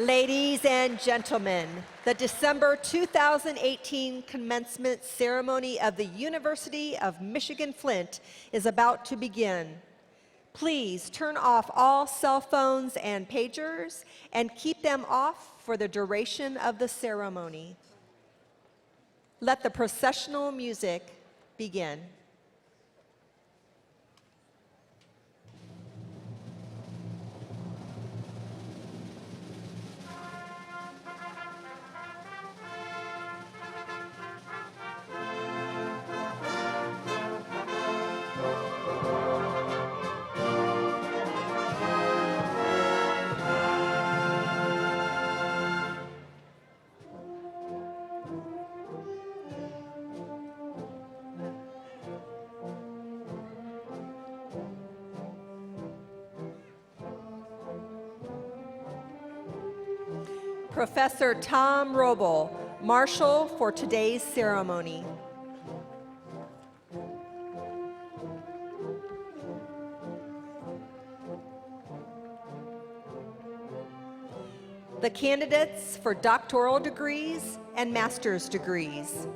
Ladies and gentlemen, the December 2018 commencement ceremony of the University of Michigan-Flint is about to begin. Please turn off all cell phones and pagers and keep them off for the duration of the ceremony. Let the processional music begin. Professor Tom Roble, Marshal for today's ceremony. The candidates for doctoral degrees and master's degrees.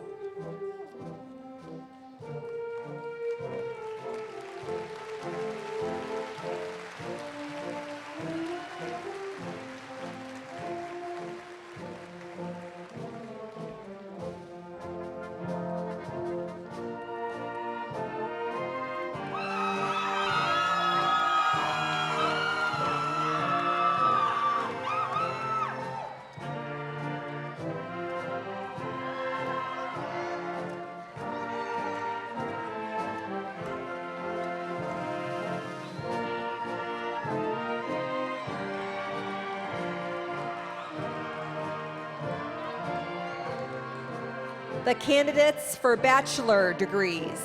The candidates for bachelor degrees.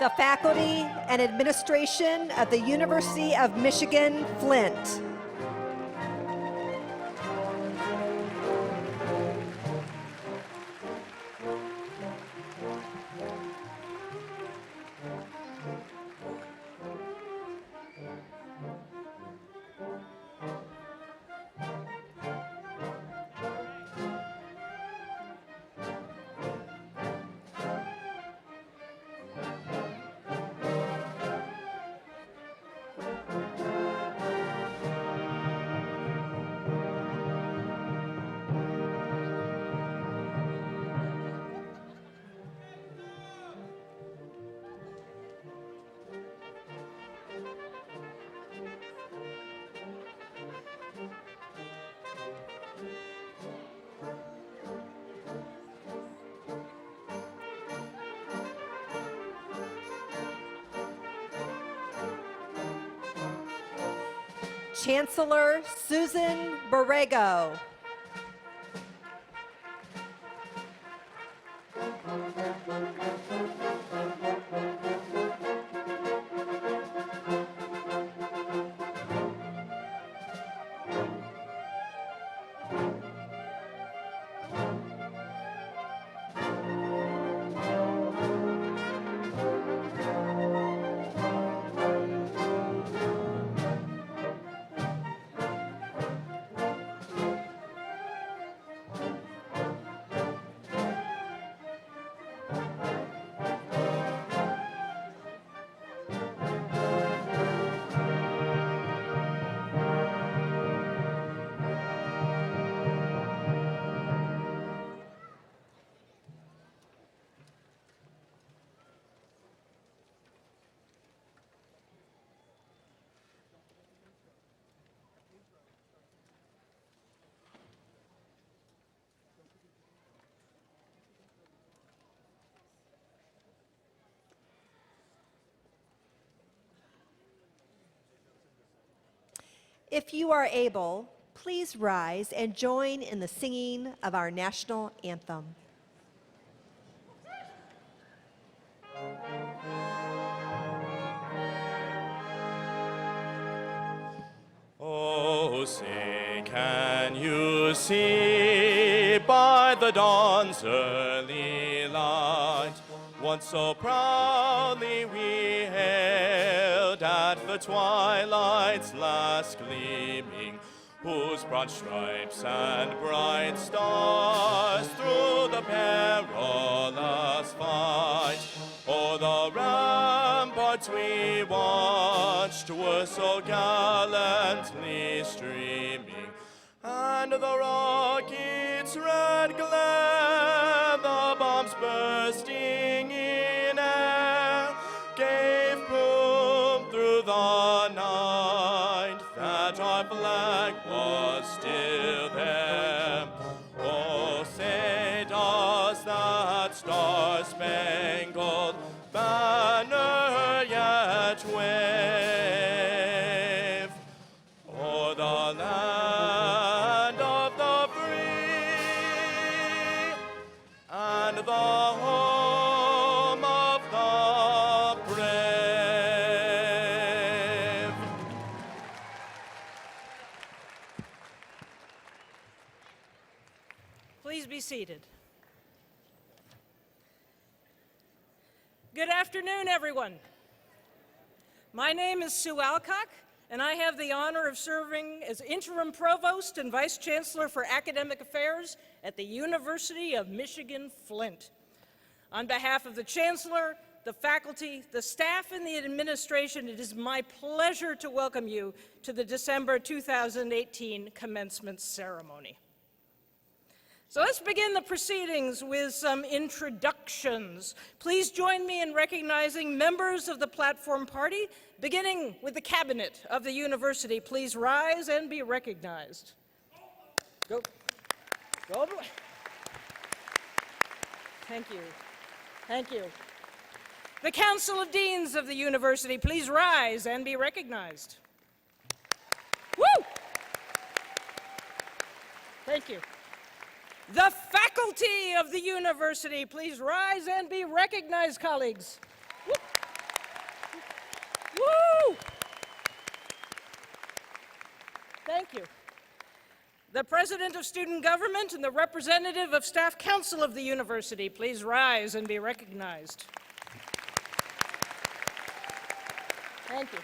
the faculty and administration of the University of Michigan-Flint. Chancellor Susan Borrego. If you are able, please rise and join in the singing of our national anthem. Oh, say, can you see by the dawn's early light, once so proudly we hailed at the twilight's last gleaming, whose broad stripes and bright stars through the perilous fight o'er the ramparts we watched were so gallantly streaming, and the rocket's red glare, the bombs bursting in air, gave proof through the night that our flag was still there. Oh, say, does that star-spangled banner yet wave o'er the land of the free and the home of the brave? Please be seated. Good afternoon, everyone. My name is Sue Alcock, and I have the honor of serving as interim provost and vice chancellor for academic affairs at the University of Michigan-Flint. On behalf of the chancellor, the faculty, the staff, and the administration, it is my pleasure to welcome you to the December 2018 commencement ceremony. So let's begin the proceedings with some introductions. Please join me in recognizing members of the platform party, beginning with the cabinet of the university. Please rise and be recognized. Go. Thank you. Thank you. The Council of Deans of the university, please rise and be recognized. Woo! Thank you. The faculty of the university, please rise and be recognized, colleagues. Woo. Woo! Thank you. The President of Student Government and the representative of Staff Council of the University, please rise and be recognized. Thank you.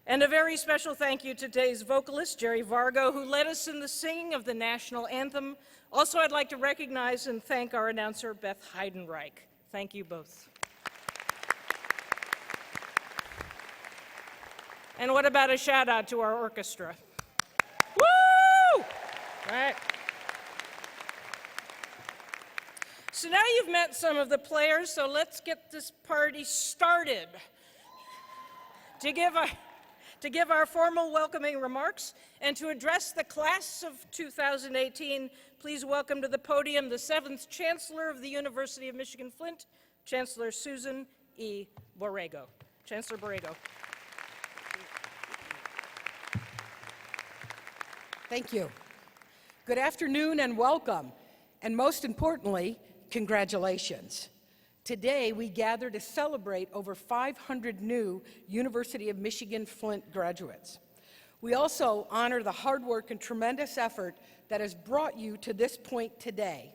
And a very special thank you to today's vocalist, Jerry Vargo, who led us in the singing of the national anthem. Also, I'd like to recognize and thank our announcer, Beth Heidenreich. Thank you both. And what about a shout out to our orchestra? Woo! Right. So now you've met some of the players, so let's get this party started. To give our formal welcoming remarks and to address the class of 2018, please welcome to the podium the 7th Chancellor of the University of Michigan-Flint, Chancellor Susan E. Borrego. Chancellor Borrego. Thank you. Good afternoon and welcome, and most importantly, congratulations. Today, we gather to celebrate over 500 new University of Michigan-Flint graduates. We also honor the hard work and tremendous effort that has brought you to this point today.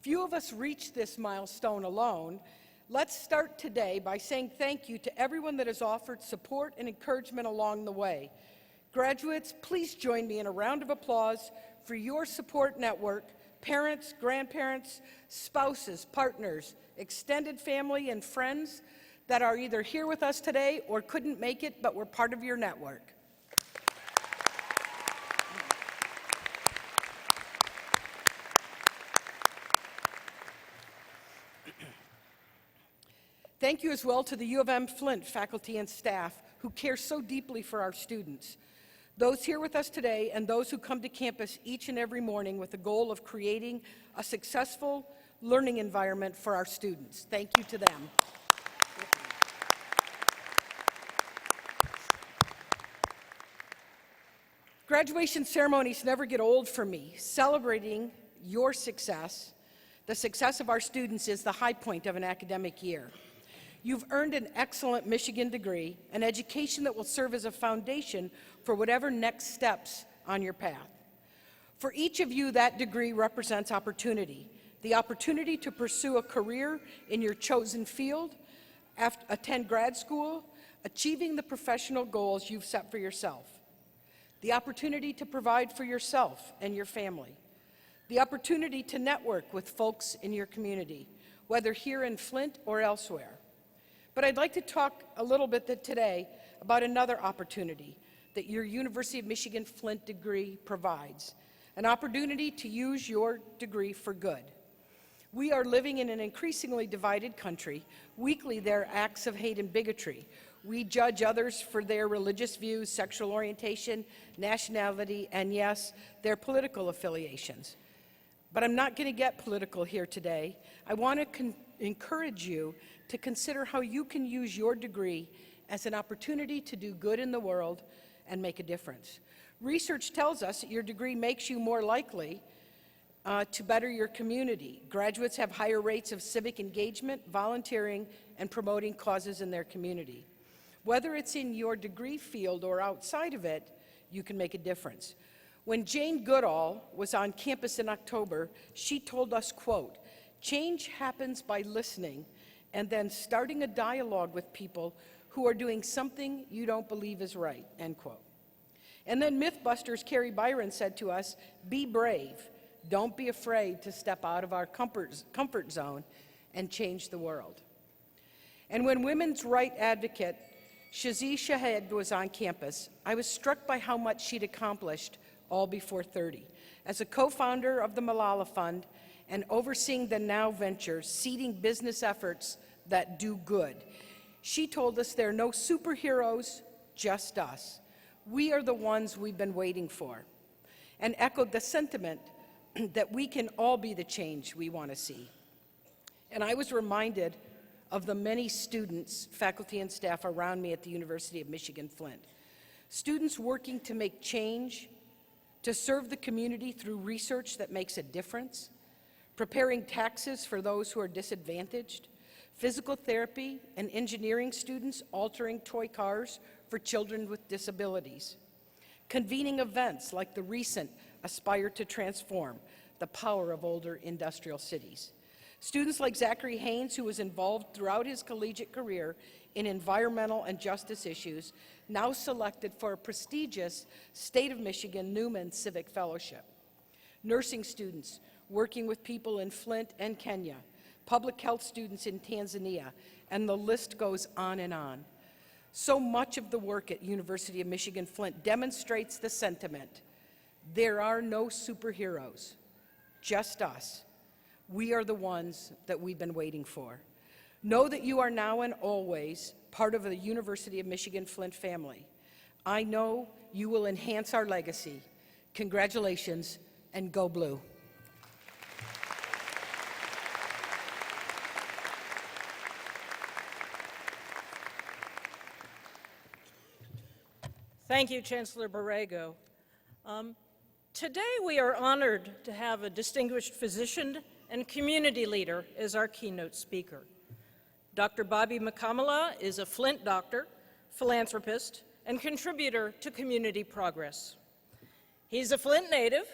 Few of us reached this milestone alone. Let's start today by saying thank you to everyone that has offered support and encouragement along the way. Graduates, please join me in a round of applause for your support network, parents, grandparents, spouses, partners, extended family, and friends that are either here with us today or couldn't make it but were part of your network. Thank you as well to the U of M Flint faculty and staff who care so deeply for our students. Those here with us today and those who come to campus each and every morning with the goal of creating a successful learning environment for our students. Thank you to them. Graduation ceremonies never get old for me. Celebrating your success, the success of our students, is the high point of an academic year. You've earned an excellent Michigan degree, an education that will serve as a foundation for whatever next steps on your path. For each of you, that degree represents opportunity, the opportunity to pursue a career in your chosen field, attend grad school, achieving the professional goals you've set for yourself, the opportunity to provide for yourself and your family, the opportunity to network with folks in your community, whether here in Flint or elsewhere. But I'd like to talk a little bit today about another opportunity that your University of Michigan-Flint degree provides, an opportunity to use your degree for good. We are living in an increasingly divided country. Weekly, there are acts of hate and bigotry. We judge others for their religious views, sexual orientation, nationality, and yes, their political affiliations. But I'm not going to get political here today. I want to encourage you to consider how you can use your degree as an opportunity to do good in the world and make a difference. Research tells us that your degree makes you more likely to better your community. Graduates have higher rates of civic engagement, volunteering, and promoting causes in their community. Whether it's in your degree field or outside of it, you can make a difference. When Jane Goodall was on campus in October, she told us, quote, "Change happens by listening and then starting a dialogue with people who are doing something you don't believe is right," end quote. And then Mythbusters Carrie Byron said to us, "Be brave. Don't be afraid to step out of our comfort zone and change the world." And when women's rights advocate Shazia Shahed was on campus, I was struck by how much she'd accomplished all before 30. As a co-founder of the Malala Fund and overseeing the Now Venture, seeding business efforts that do good, she told us there are no superheroes, just us. We are the ones we've been waiting for, and echoed the sentiment that we can all be the change we want to see. And I was reminded of the many students, faculty, and staff around me at the University of Michigan-Flint. Students working to make change, to serve the community through research that makes a difference, preparing taxes for those who are disadvantaged, physical therapy and engineering students altering toy cars for children with disabilities, convening events like the recent Aspire to Transform, the power of older industrial cities. Students like Zachary Haynes, who was involved throughout his collegiate career in environmental and justice issues, now selected for a prestigious State of Michigan Newman Civic Fellowship. Nursing students working with people in Flint and Kenya, public health students in Tanzania, and the list goes on and on. So much of the work at University of Michigan-Flint demonstrates the sentiment: there are no superheroes, just us. We are the ones that we've been waiting for. Know that you are now and always part of the University of Michigan-Flint family. I know you will enhance our legacy. Congratulations, and go blue. Thank you, Chancellor Borrego. Today we are honored to have a distinguished physician and community leader as our keynote speaker. Dr. Bobby McCamala is a Flint doctor, philanthropist, and contributor to community progress. He's a Flint native,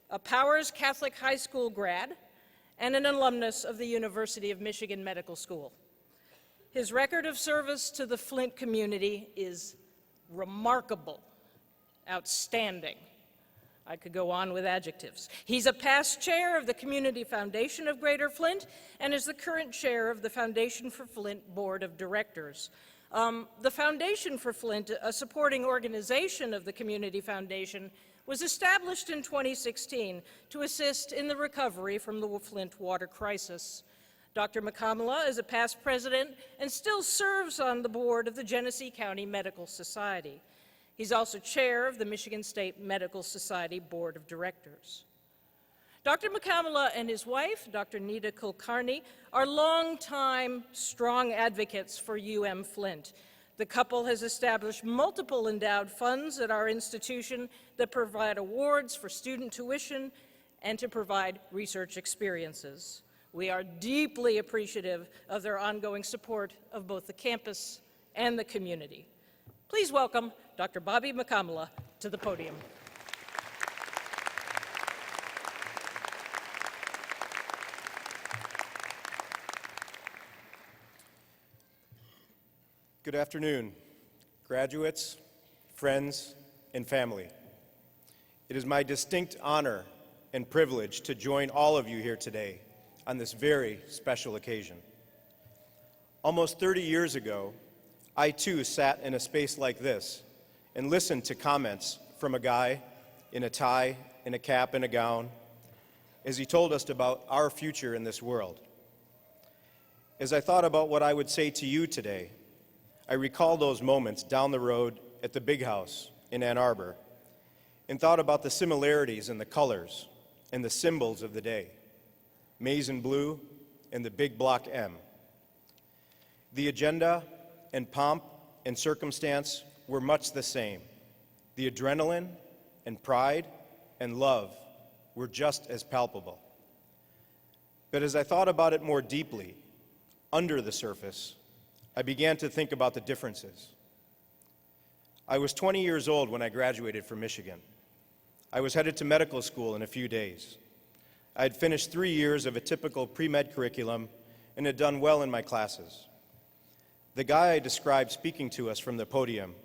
a Powers Catholic High School grad, and an alumnus of the University of Michigan Medical School. His record of service to the Flint community is remarkable, outstanding. I could go on with adjectives. He's a past chair of the Community Foundation of Greater Flint and is the current chair of the Foundation for Flint Board of Directors. The Foundation for Flint, a supporting organization of the Community Foundation, was established in 2016 to assist in the recovery from the Flint water crisis. Dr. McCamala is a past president and still serves on the board of the Genesee County Medical Society. He's also chair of the Michigan State Medical Society Board of Directors. Dr. McCamala and his wife, Dr. Nita Kulkarni, are longtime strong advocates for Flint. The couple has established multiple endowed funds at our institution that provide awards for student tuition and to provide research experiences. We are deeply appreciative of their ongoing support of both the campus and the community. Please welcome Dr. Bobby McCamala to the podium. Good afternoon, graduates, friends, and family. It is my distinct honor and privilege to join all of you here today on this very special occasion. Almost 30 years ago, I too sat in a space like this and listened to comments from a guy in a tie, in a cap, and a gown as he told us about our future in this world. As I thought about what I would say to you today, I recall those moments down the road at the Big House in Ann Arbor and thought about the similarities in the colors and the symbols of the day, maize and blue and the big block M. The agenda and pomp and circumstance were much the same. The adrenaline and pride and love were just as palpable. But as I thought about it more deeply, under the surface, I began to think about the differences. I was 20 years old when I graduated from Michigan. I was headed to medical school in a few days. I had finished 3 years of a typical pre-med curriculum and had done well in my classes. The guy I described speaking to us from the podium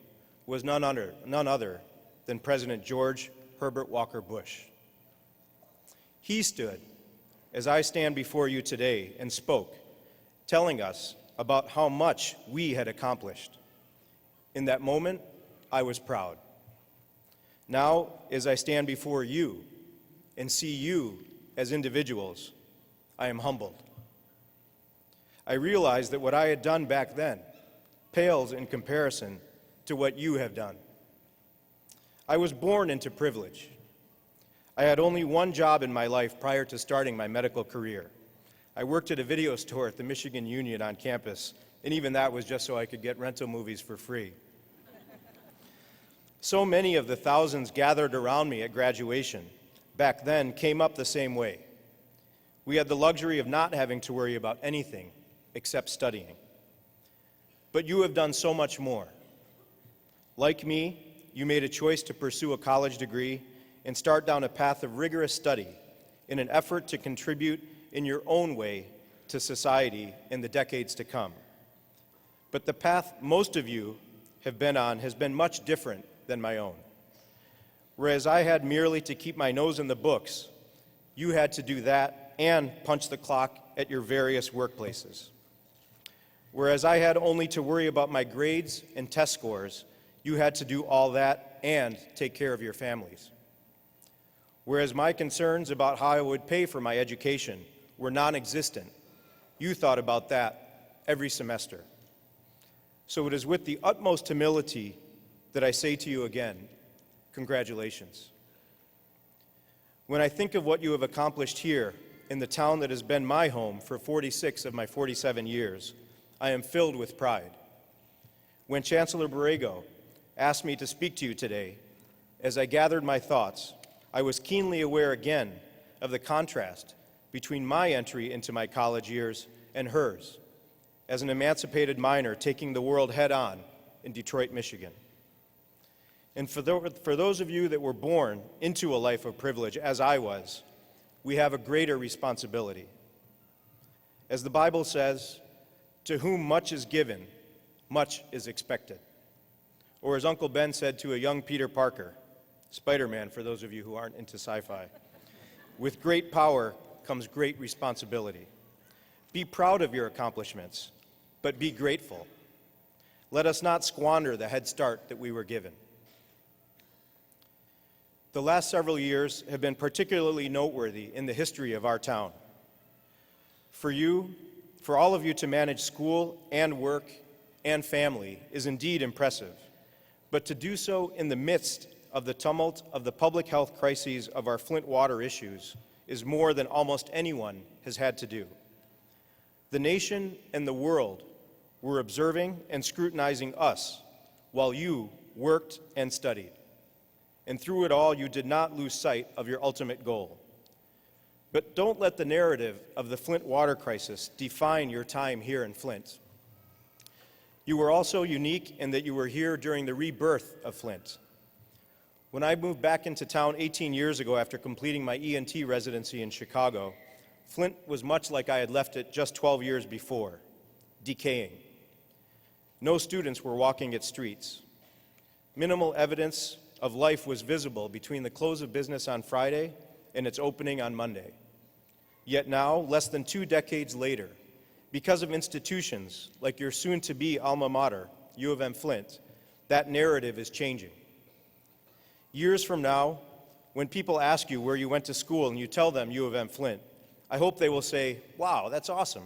was none other than President George Herbert Walker Bush. He stood, as I stand before you today, and spoke, telling us about how much we had accomplished. In that moment, I was proud. Now, as I stand before you and see you as individuals, I am humbled. I realize that what I had done back then pales in comparison to what you have done. I was born into privilege. I had only one job in my life prior to starting my medical career. I worked at a video store at the Michigan Union on campus, and even that was just so I could get rental movies for free. So many of the thousands gathered around me at graduation back then came up the same way. We had the luxury of not having to worry about anything except studying. But you have done so much more. Like me, you made a choice to pursue a college degree and start down a path of rigorous study in an effort to contribute in your own way to society in the decades to come. But the path most of you have been on has been much different than my own. Whereas I had merely to keep my nose in the books, you had to do that and punch the clock at your various workplaces. Whereas I had only to worry about my grades and test scores, you had to do all that and take care of your families. Whereas my concerns about how I would pay for my education were non-existent, you thought about that every semester. So it is with the utmost humility that I say to you again, congratulations. When I think of what you have accomplished here in the town that has been my home for 46 of my 47 years, I am filled with pride. When Chancellor Borrego asked me to speak to you today, as I gathered my thoughts, I was keenly aware again of the contrast between my entry into my college years and hers, as an emancipated minor taking the world head-on in Detroit, Michigan. And for those of you that were born into a life of privilege, as I was, we have a greater responsibility. As the Bible says, to whom much is given, much is expected. Or as Uncle Ben said to a young Peter Parker, Spider-Man for those of you who aren't into sci-fi, with great power comes great responsibility. Be proud of your accomplishments, but be grateful. Let us not squander the head start that we were given. The last several years have been particularly noteworthy in the history of our town. For all of you to manage school and work and family is indeed impressive, but to do so in the midst of the tumult of the public health crises of our Flint water issues is more than almost anyone has had to do. The nation and the world were observing and scrutinizing us while you worked and studied. And through it all, you did not lose sight of your ultimate goal. But don't let the narrative of the Flint water crisis define your time here in Flint. You were also unique in that you were here during the rebirth of Flint. When I moved back into town 18 years ago after completing my ENT residency in Chicago, Flint was much like I had left it just 12 years before, decaying. No students were walking its streets. Minimal evidence of life was visible between the close of business on Friday and its opening on Monday. Yet now, less than 2 decades later, because of institutions like your soon-to-be alma mater, U of M Flint, that narrative is changing. Years from now, when people ask you where you went to school and you tell them U of M Flint, I hope they will say, wow, that's awesome.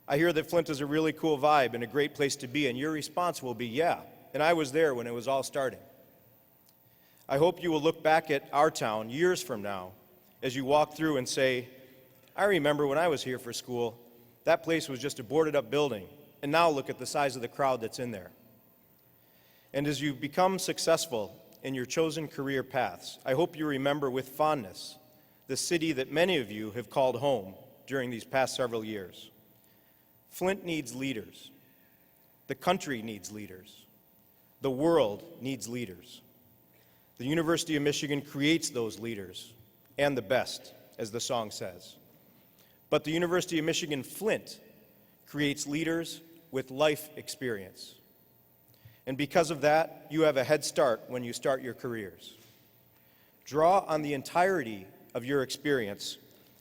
I hear that Flint is a really cool vibe and a great place to be, and your response will be, yeah, and I was there when it was all starting. I hope you will look back at our town years from now as you walk through and say, I remember when I was here for school, that place was just a boarded-up building, and now look at the size of the crowd that's in there. And as you become successful in your chosen career paths, I hope you remember with fondness the city that many of you have called home during these past several years. Flint needs leaders. The country needs leaders. The world needs leaders. The University of Michigan creates those leaders, and the best, as the song says. But the University of Michigan-Flint creates leaders with life experience. And because of that, you have a head start when you start your careers. Draw on the entirety of your experience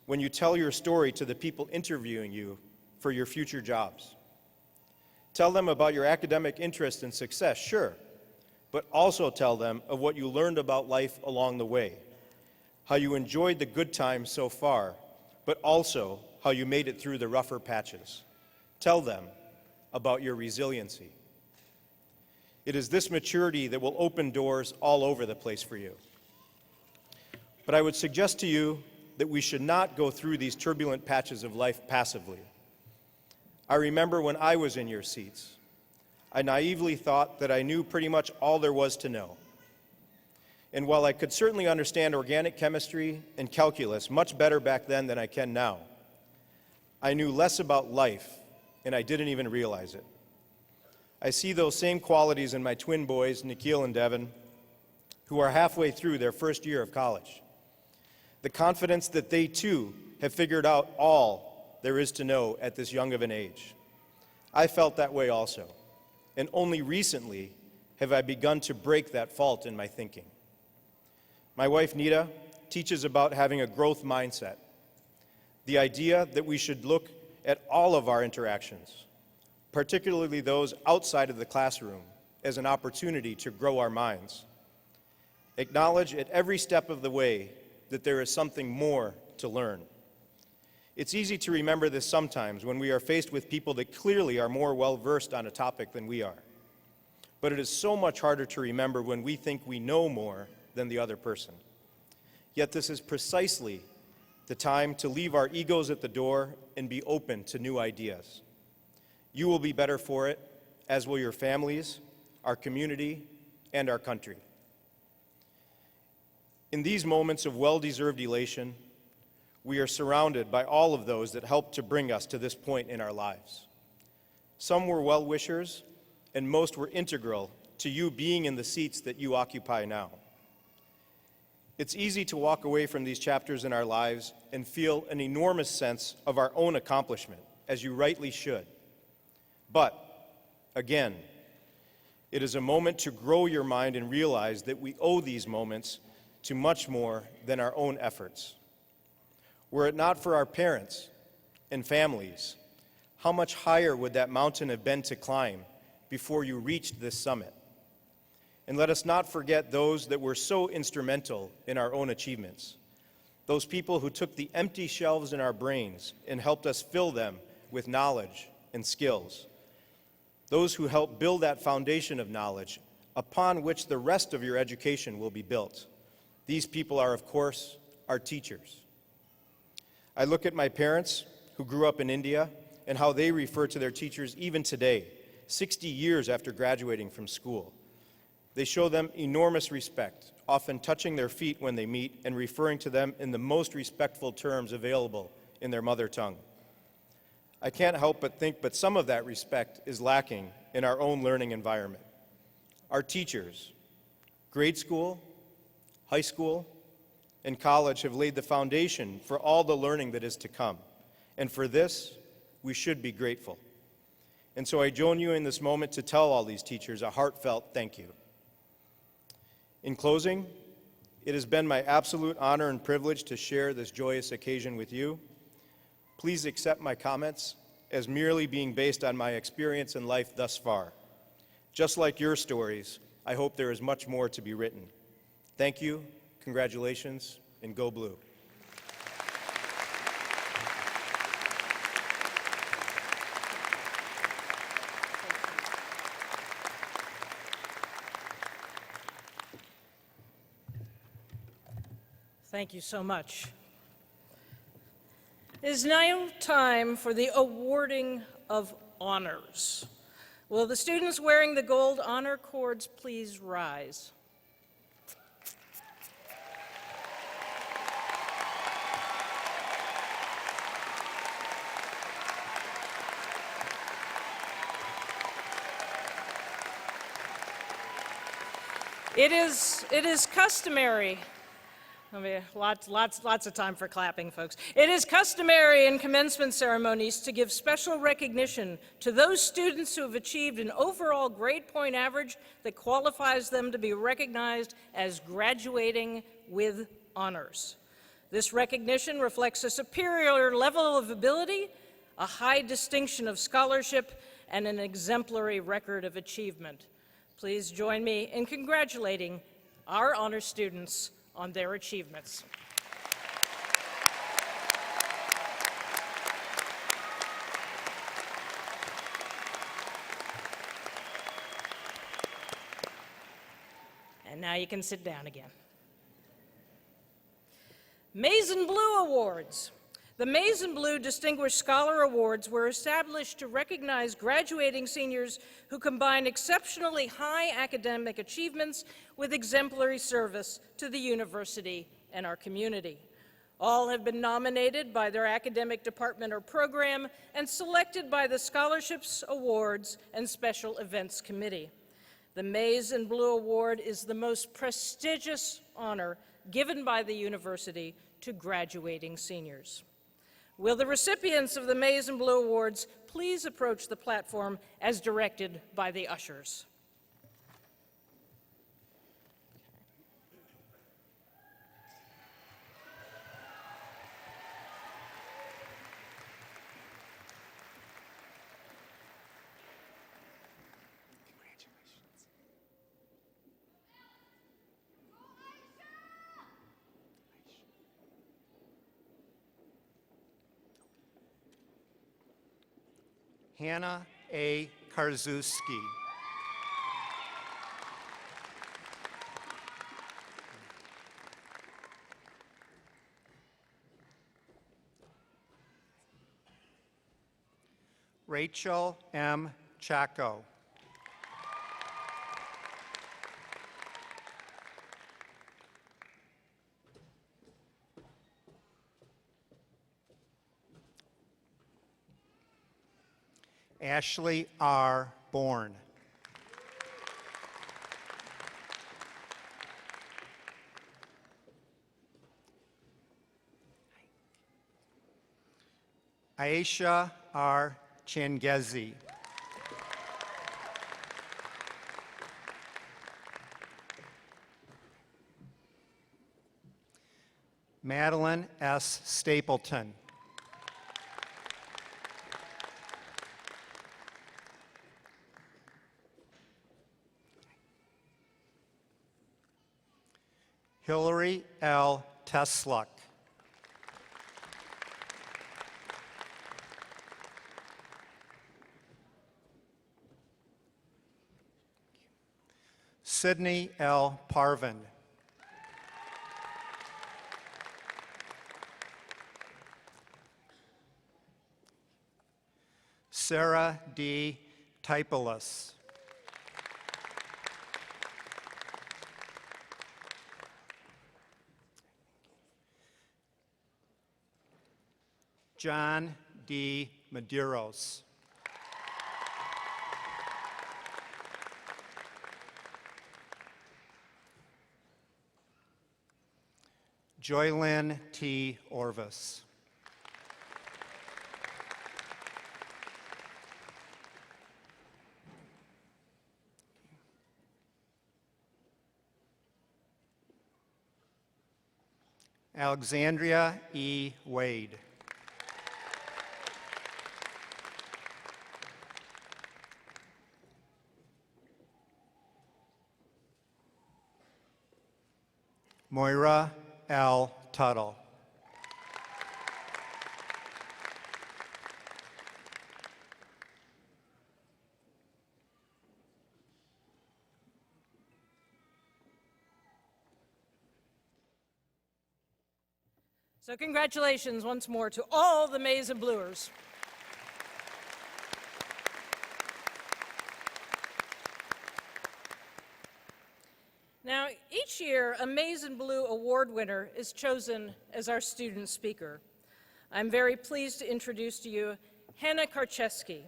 when you tell your story to the people interviewing you for your future jobs. Tell them about your academic interest and success, sure, but also tell them of what you learned about life along the way, how you enjoyed the good times so far, but also how you made it through the rougher patches. Tell them about your resiliency. It is this maturity that will open doors all over the place for you. But I would suggest to you that we should not go through these turbulent patches of life passively. I remember when I was in your seats, I naively thought that I knew pretty much all there was to know. And while I could certainly understand organic chemistry and calculus much better back then than I can now, I knew less about life and I didn't even realize it. I see those same qualities in my twin boys, Nikhil and Devin, who are halfway through their first year of college. The confidence that they too have figured out all there is to know at this young of an age. I felt that way also, and only recently have I begun to break that fault in my thinking. My wife, Nita, teaches about having a growth mindset, the idea that we should look at all of our interactions, particularly those outside of the classroom, as an opportunity to grow our minds. Acknowledge at every step of the way that there is something more to learn. It's easy to remember this sometimes when we are faced with people that clearly are more well-versed on a topic than we are. But it is so much harder to remember when we think we know more than the other person. Yet this is precisely the time to leave our egos at the door and be open to new ideas. You will be better for it, as will your families, our community, and our country. In these moments of well-deserved elation, we are surrounded by all of those that helped to bring us to this point in our lives. Some were well-wishers, and most were integral to you being in the seats that you occupy now. It's easy to walk away from these chapters in our lives and feel an enormous sense of our own accomplishment, as you rightly should. But, again, it is a moment to grow your mind and realize that we owe these moments to much more than our own efforts. Were it not for our parents and families, how much higher would that mountain have been to climb before you reached this summit? And let us not forget those that were so instrumental in our own achievements, those people who took the empty shelves in our brains and helped us fill them with knowledge and skills, those who helped build that foundation of knowledge upon which the rest of your education will be built. These people are, of course, our teachers. I look at my parents, who grew up in India, and how they refer to their teachers even today, 60 years after graduating from school. They show them enormous respect, often touching their feet when they meet and referring to them in the most respectful terms available in their mother tongue. I can't help but think that some of that respect is lacking in our own learning environment. Our teachers, grade school, high school, and college have laid the foundation for all the learning that is to come. And for this, we should be grateful. And so I join you in this moment to tell all these teachers a heartfelt thank you. In closing, it has been my absolute honor and privilege to share this joyous occasion with you. Please accept my comments as merely being based on my experience in life thus far. Just like your stories, I hope there is much more to be written. Thank you, congratulations, and go blue. Thank you so much. It is now time for the awarding of honors. Will the students wearing the gold honor cords please rise? It is customary. I mean, lots of time for clapping, folks. It is customary in commencement ceremonies to give special recognition to those students who have achieved an overall grade point average that qualifies them to be recognized as graduating with honors. This recognition reflects a superior level of ability, a high distinction of scholarship, and an exemplary record of achievement. Please join me in congratulating our honor students on their achievements. And now you can sit down again. Maize and Blue Awards. The Maize and Blue Distinguished Scholar Awards were established to recognize graduating seniors who combine exceptionally high academic achievements with exemplary service to the university and our community. All have been nominated by their academic department or program and selected by the Scholarships, Awards, and Special Events Committee. The Maize and Blue Award is the most prestigious honor given by the university to graduating seniors. Will the recipients of the Maize and Blue Awards please approach the platform as directed by the ushers? Hannah A. Karzuski. Rachel M. Chaco. Ashley R. Bourne. Aisha R. Changezi. Madeline S. Stapleton. Hillary L. Tesluk. Sydney L. Parvin. Sarah D. Typoulos. John D. Medeiros. Joylyn T. Orvis. Alexandria E. Wade. Moira L. Tuttle. So congratulations once more to all the Maize and Bluers. Now, each year, a Maize and Blue Award winner is chosen as our student speaker. I'm very pleased to introduce to you Hannah Karczewski.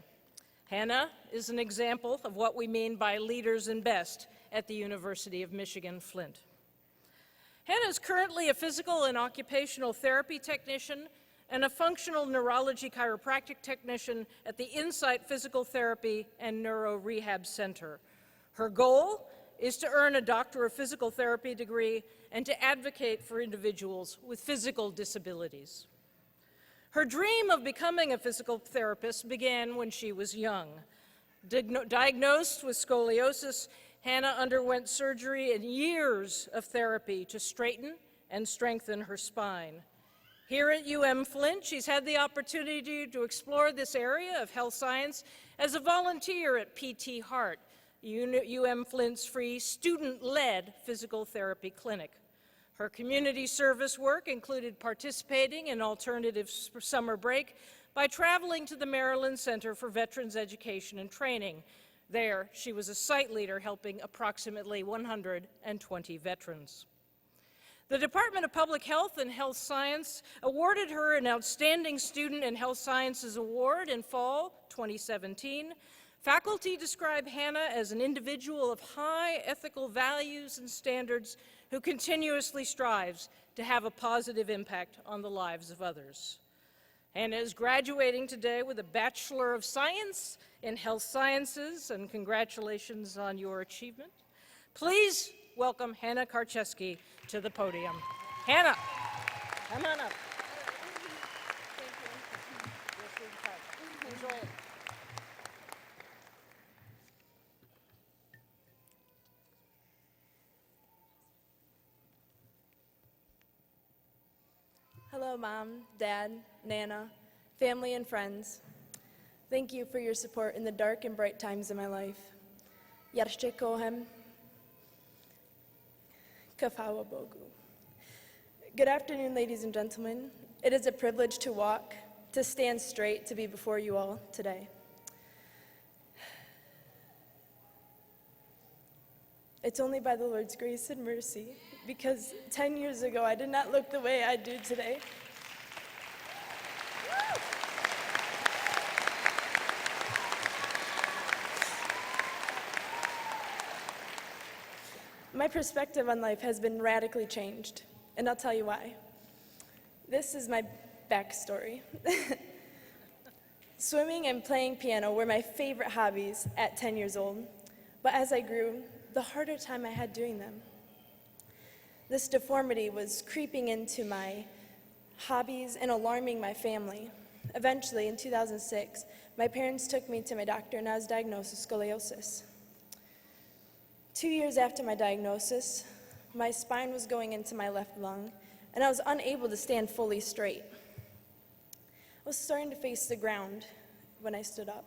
Hannah is an example of what we mean by leaders and best at the University of Michigan-Flint. Hannah is currently a physical and occupational therapy technician and a functional neurology chiropractic technician at the Insight Physical Therapy and Neuro Rehab Center. Her goal is to earn a Doctor of Physical Therapy degree and to advocate for individuals with physical disabilities. Her dream of becoming a physical therapist began when she was young. Diagnosed with scoliosis, Hannah underwent surgery and years of therapy to straighten and strengthen her spine. Here at Flint, she's had the opportunity to explore this area of health science as a volunteer at PT Heart, Flint's free student-led physical therapy clinic. Her community service work included participating in alternative summer break by traveling to the Maryland Center for Veterans Education and Training. There, she was a site leader helping approximately 120 veterans. The Department of Public Health and Health Science awarded her an Outstanding Student in Health Sciences Award in fall 2017. Faculty describe Hannah as an individual of high ethical values and standards who continuously strives to have a positive impact on the lives of others. Hannah is graduating today with a Bachelor of Science in Health Sciences, and congratulations on your achievement. Please welcome Hannah Karczewski to the podium. Hannah, come on up. Enjoy it. Hello, Mom, Dad, Nana, family, and friends. Thank you for your support in the dark and bright times of my life. Yarshe Kohem. Kafawa Bogu. Good afternoon, ladies and gentlemen. It is a privilege to walk, to stand straight, to be before you all today. It's only by the Lord's grace and mercy, because 10 years ago I did not look the way I do today. My perspective on life has been radically changed, and I'll tell you why. This is my backstory. Swimming and playing piano were my favorite hobbies at 10 years old, but as I grew, the harder time I had doing them. This deformity was creeping into my hobbies and alarming my family. Eventually, in 2006, my parents took me to my doctor and I was diagnosed with scoliosis. 2 years after my diagnosis, my spine was going into my left lung, and I was unable to stand fully straight. I was starting to face the ground when I stood up,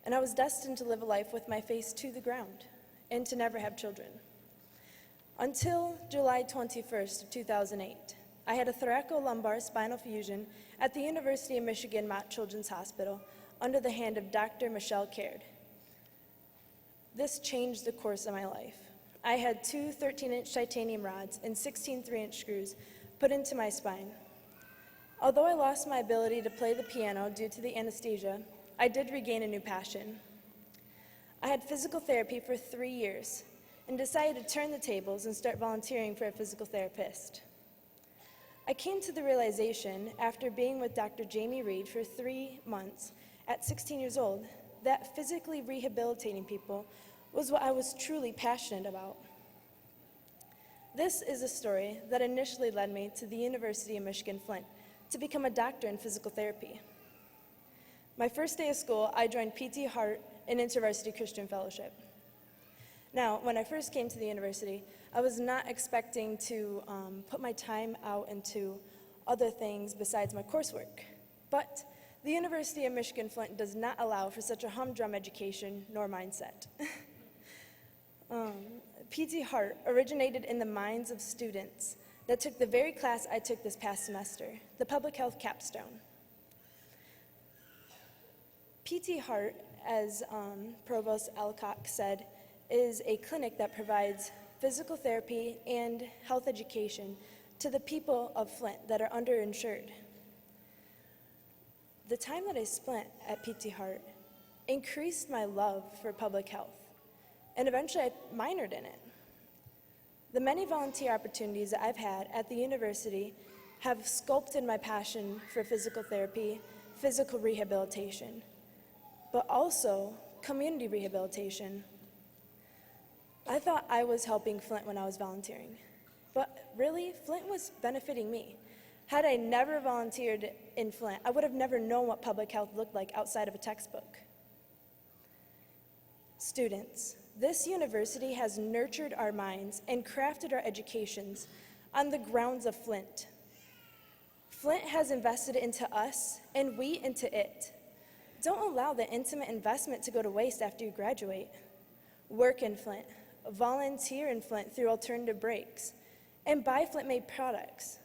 and I was destined to live a life with my face to the ground and to never have children. Until July 21st of 2008, I had a thoracolumbar spinal fusion at the University of Michigan-Mott Children's Hospital under the hand of Dr. Michelle Caird. This changed the course of my life. I had 2 13-inch titanium rods and 16 3-inch screws put into my spine. Although I lost my ability to play the piano due to the anesthesia, I did regain a new passion. I had physical therapy for 3 years and decided to turn the tables and start volunteering for a physical therapist. I came to the realization after being with Dr. Jamie Reed for 3 months at 16 years old that physically rehabilitating people was what I was truly passionate about. This is a story that initially led me to the University of Michigan-Flint to become a doctor in physical therapy. My first day of school, I joined PT Heart and InterVarsity Christian Fellowship. Now, when I first came to the university, I was not expecting to put my time out into other things besides my coursework. But the University of Michigan-Flint does not allow for such a humdrum education nor mindset. PT Heart originated in the minds of students that took the very class I took this past semester, the Public Health Capstone. PT Heart, as Provost Alcock said, is a clinic that provides physical therapy and health education to the people of Flint that are underinsured. The time that I spent at PT Heart increased my love for public health, and eventually I minored in it. The many volunteer opportunities that I've had at the university have sculpted my passion for physical therapy, physical rehabilitation, but also community rehabilitation. I thought I was helping Flint when I was volunteering, but really, Flint was benefiting me. Had I never volunteered in Flint, I would have never known what public health looked like outside of a textbook. Students, this university has nurtured our minds and crafted our educations on the grounds of Flint. Flint has invested into us, and we into it. Don't allow the intimate investment to go to waste after you graduate. Work in Flint, volunteer in Flint through alternative breaks, and buy Flint-made products.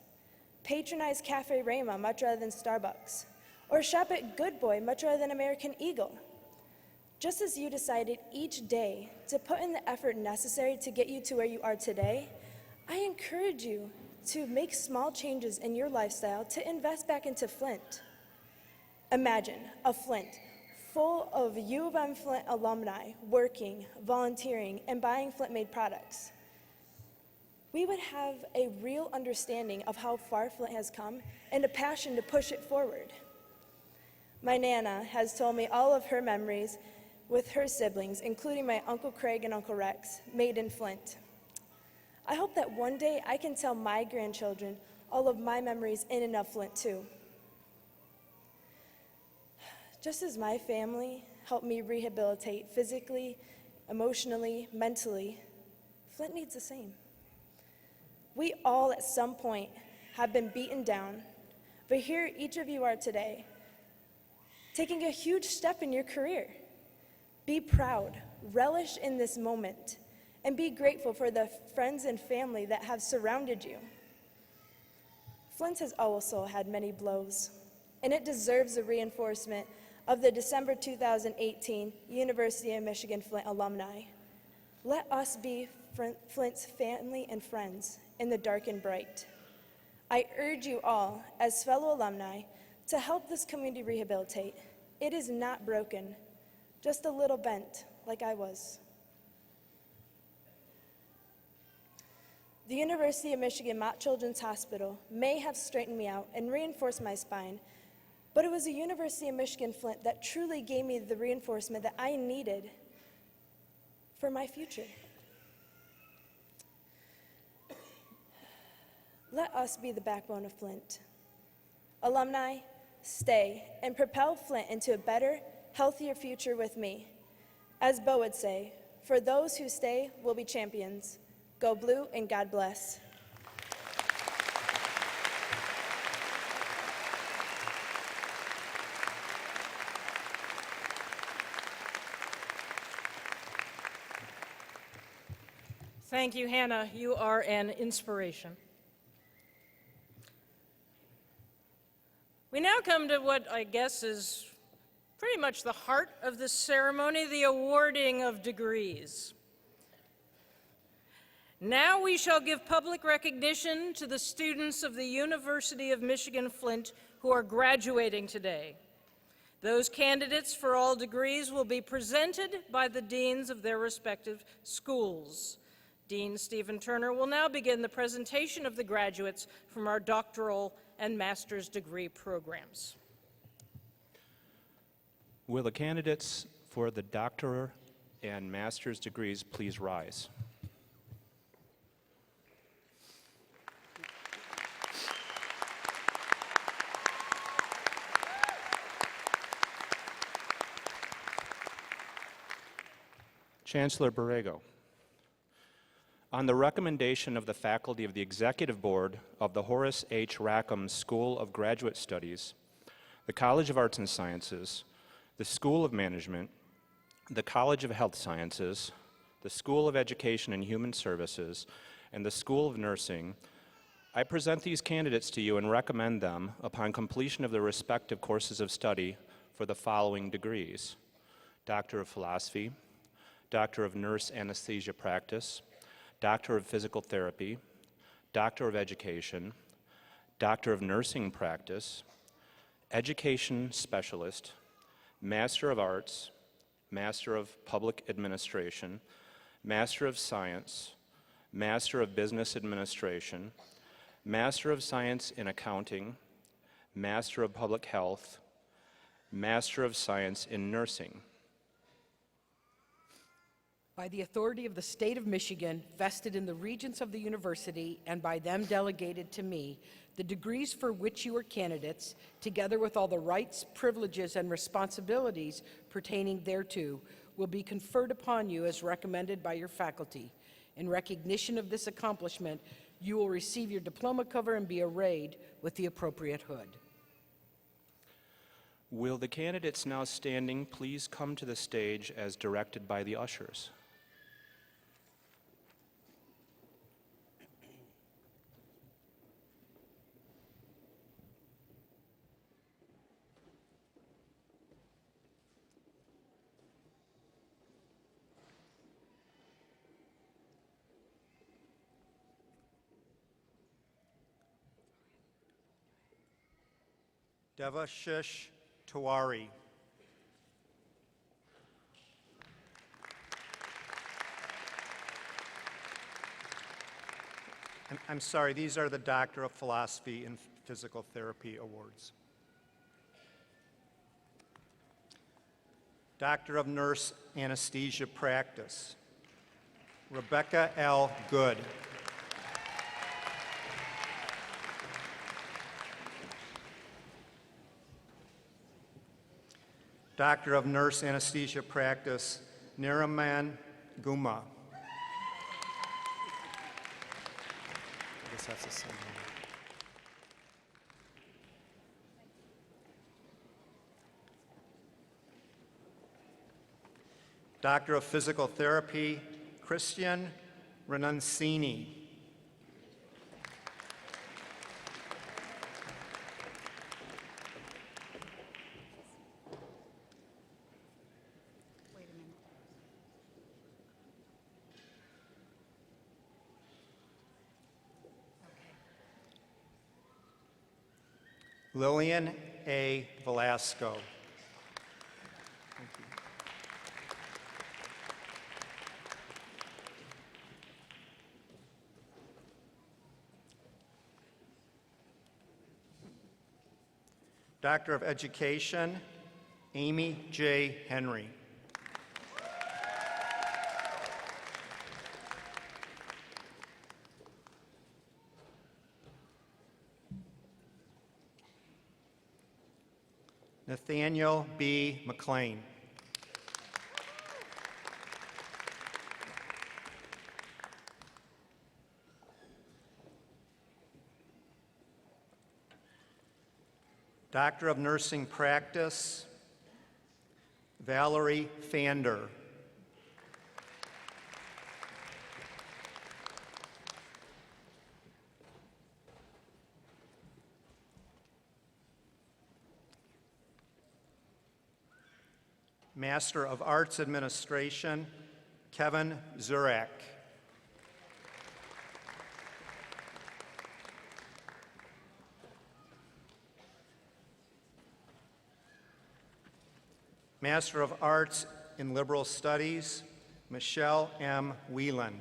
Patronize Cafe Rama much rather than Starbucks, or shop at Good Boy much rather than American Eagle. Just as you decided each day to put in the effort necessary to get you to where you are today, I encourage you to make small changes in your lifestyle to invest back into Flint. Imagine a Flint full of U of M Flint alumni working, volunteering, and buying Flint-made products. We would have a real understanding of how far Flint has come and a passion to push it forward. My Nana has told me all of her memories with her siblings, including my Uncle Craig and Uncle Rex, made in Flint. I hope that one day I can tell my grandchildren all of my memories in and of Flint too. Just as my family helped me rehabilitate physically, emotionally, mentally, Flint needs the same. We all at some point have been beaten down, but here each of you are today, taking a huge step in your career. Be proud, relish in this moment, and be grateful for the friends and family that have surrounded you. Flint has also had many blows, and it deserves the reinforcement of the December 2018 University of Michigan-Flint alumni. Let us be Flint's family and friends in the dark and bright. I urge you all, as fellow alumni, to help this community rehabilitate. It is not broken, just a little bent, like I was. The University of Michigan Mott Children's Hospital may have straightened me out and reinforced my spine, but it was the University of Michigan-Flint that truly gave me the reinforcement that I needed for my future. Let us be the backbone of Flint. Alumni, stay and propel Flint into a better, healthier future with me. As Bo would say, for those who stay will be champions. Go Blue and God bless. Thank you, Hannah. You are an inspiration. We now come to what I guess is pretty much the heart of this ceremony, the awarding of degrees. Now we shall give public recognition to the students of the University of Michigan-Flint who are graduating today. Those candidates for all degrees will be presented by the deans of their respective schools. Dean Stephen Turner will now begin the presentation of the graduates from our doctoral and master's degree programs. Will the candidates for the doctoral and master's degrees please rise? Chancellor Borrego, on the recommendation of the faculty of the Executive Board of the Horace H. Rackham School of Graduate Studies, the College of Arts and Sciences, the School of Management, the College of Health Sciences, the School of Education and Human Services, and the School of Nursing, I present these candidates to you and recommend them upon completion of their respective courses of study for the following degrees: Doctor of Philosophy, Doctor of Nurse Anesthesia Practice, Doctor of Physical Therapy, Doctor of Education, Doctor of Nursing Practice, Education Specialist, Master of Arts, Master of Public Administration, Master of Science, Master of Business Administration, Master of Science in Accounting, Master of Public Health, Master of Science in Nursing. By the authority of the state of Michigan, vested in the regents of the university, and by them delegated to me, the degrees for which you are candidates, together with all the rights, privileges, and responsibilities pertaining thereto, will be conferred upon you as recommended by your faculty. In recognition of this accomplishment, you will receive your diploma cover and be arrayed with the appropriate hood. Will the candidates now standing please come to the stage as directed by the ushers? Devashish Tiwari. I'm sorry, these are the Doctor of Philosophy in Physical Therapy awards. Doctor of Nurse Anesthesia Practice, Rebecca L. Good. Doctor of Nurse Anesthesia Practice, Nariman Guma. I guess that's the same one. Doctor of Physical Therapy, Christian Renancini. Lillian A. Velasco. Thank you. Doctor of Education, Amy J. Henry. Nathaniel B. McLean. Doctor of Nursing Practice, Valerie Fander. Master of Arts Administration, Kevin Zurak. Master of Arts in Liberal Studies, Michelle M. Wieland.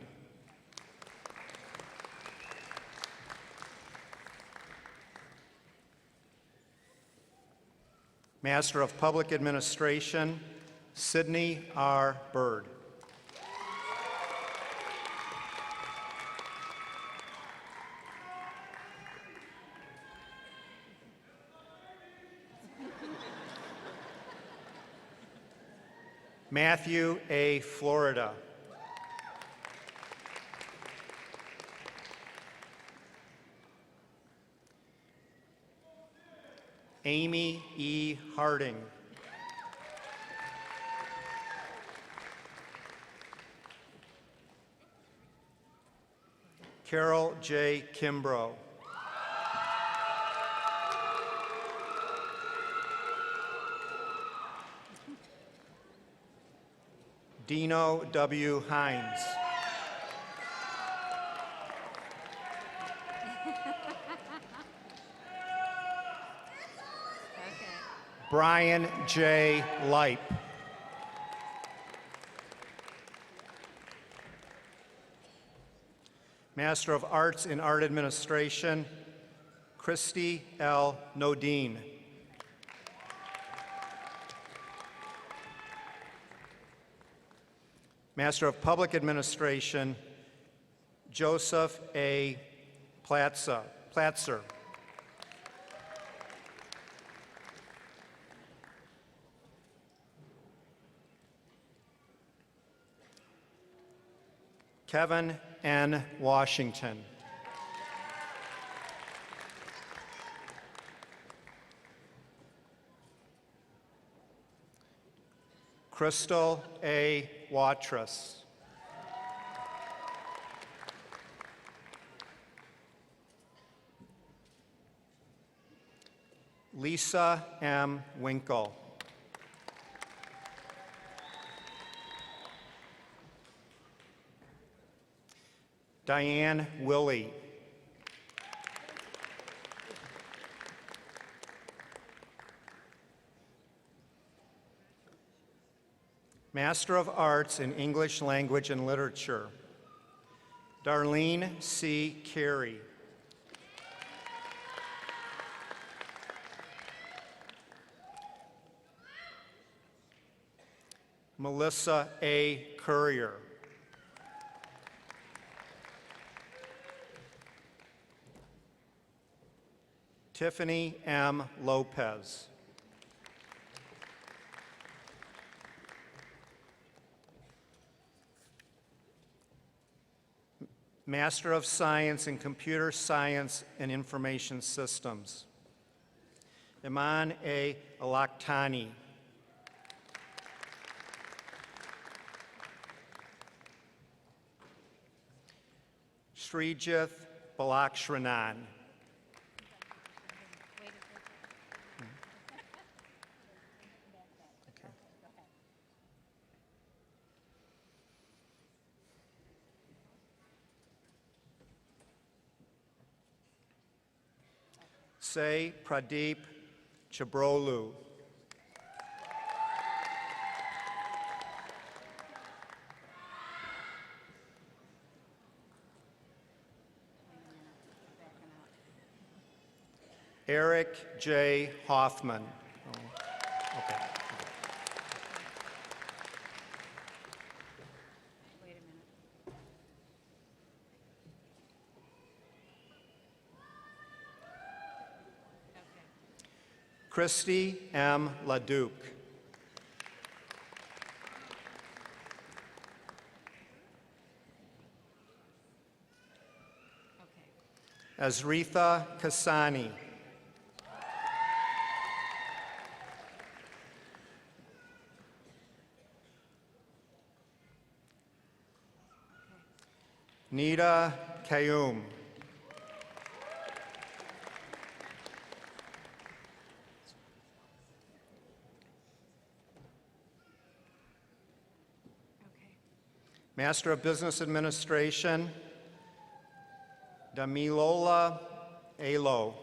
Master of Public Administration, Sydney R. Bird. Matthew A. Florida. Amy E. Harding. Carol J. Kimbrough. Dino W. Hines. Brian J. Lipe. Master of Arts in Art Administration, Christy L. Nodine. Master of Public Administration, Joseph A. Platzer. Kevin N. Washington. Crystal A. Watrous. Lisa M. Winkle. Diane Willie. Master of Arts in English Language and Literature, Darlene C. Carey. Melissa A. Courier. Tiffany M. Lopez. Master of Science in Computer Science and Information Systems, Iman A. Alaktani. Srijith Balakshranan. Say Pradeep Chabrolu. Eric J. Hoffman. Oh, okay. Christy M. LaDuke. Azritha Kasani. Nida Kayum. Master of Business Administration, Damilola Alo.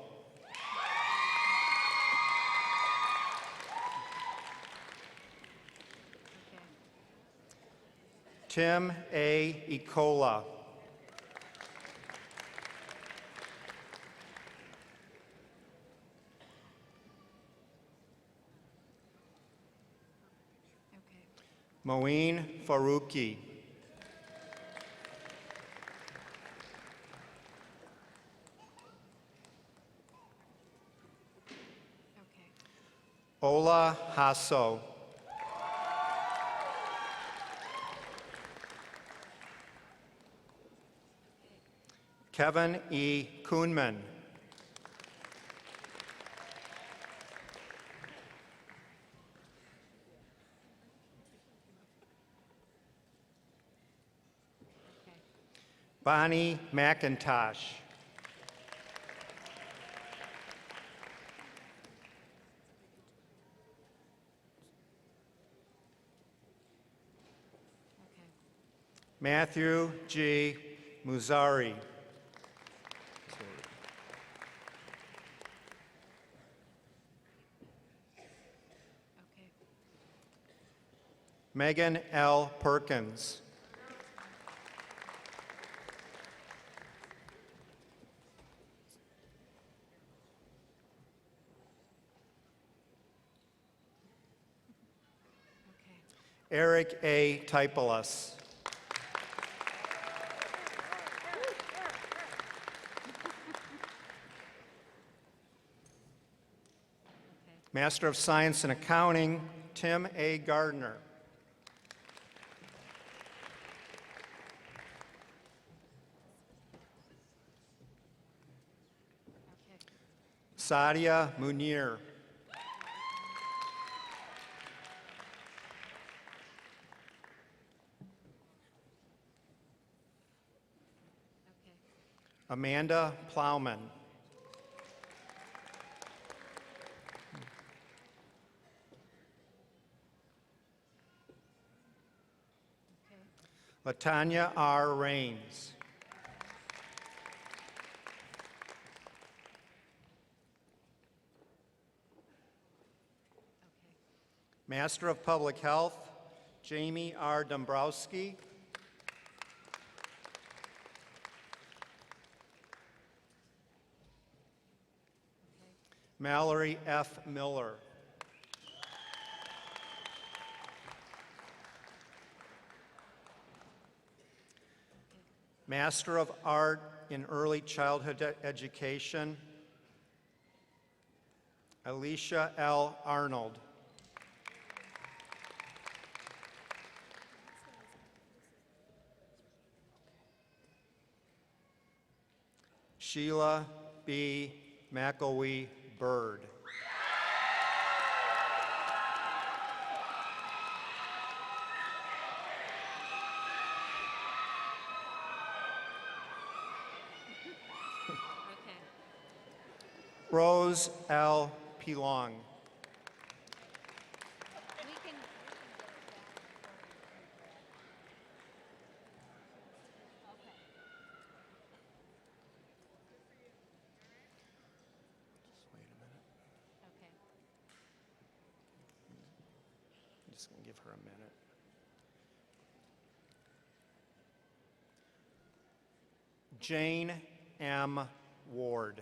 Tim A. Ecola. Moeen Faruqi. Ola Hasso. Kevin E. Kuhnman. Bonnie McIntosh. Matthew G. Muzari. Megan L. Perkins. Eric A. Typelas. Master of Science in Accounting, Tim A. Gardner. Sadia Munir. Amanda Plowman. Latanya R. Rains. Master of Public Health, Jamie R. Dombrowski. Mallory F. Miller. Master of Art in Early Childhood Education, Alicia L. Arnold. Sheila B. McElwee Bird. Rose L. Pilong. I'm just going to give her a minute. Jane M. Ward.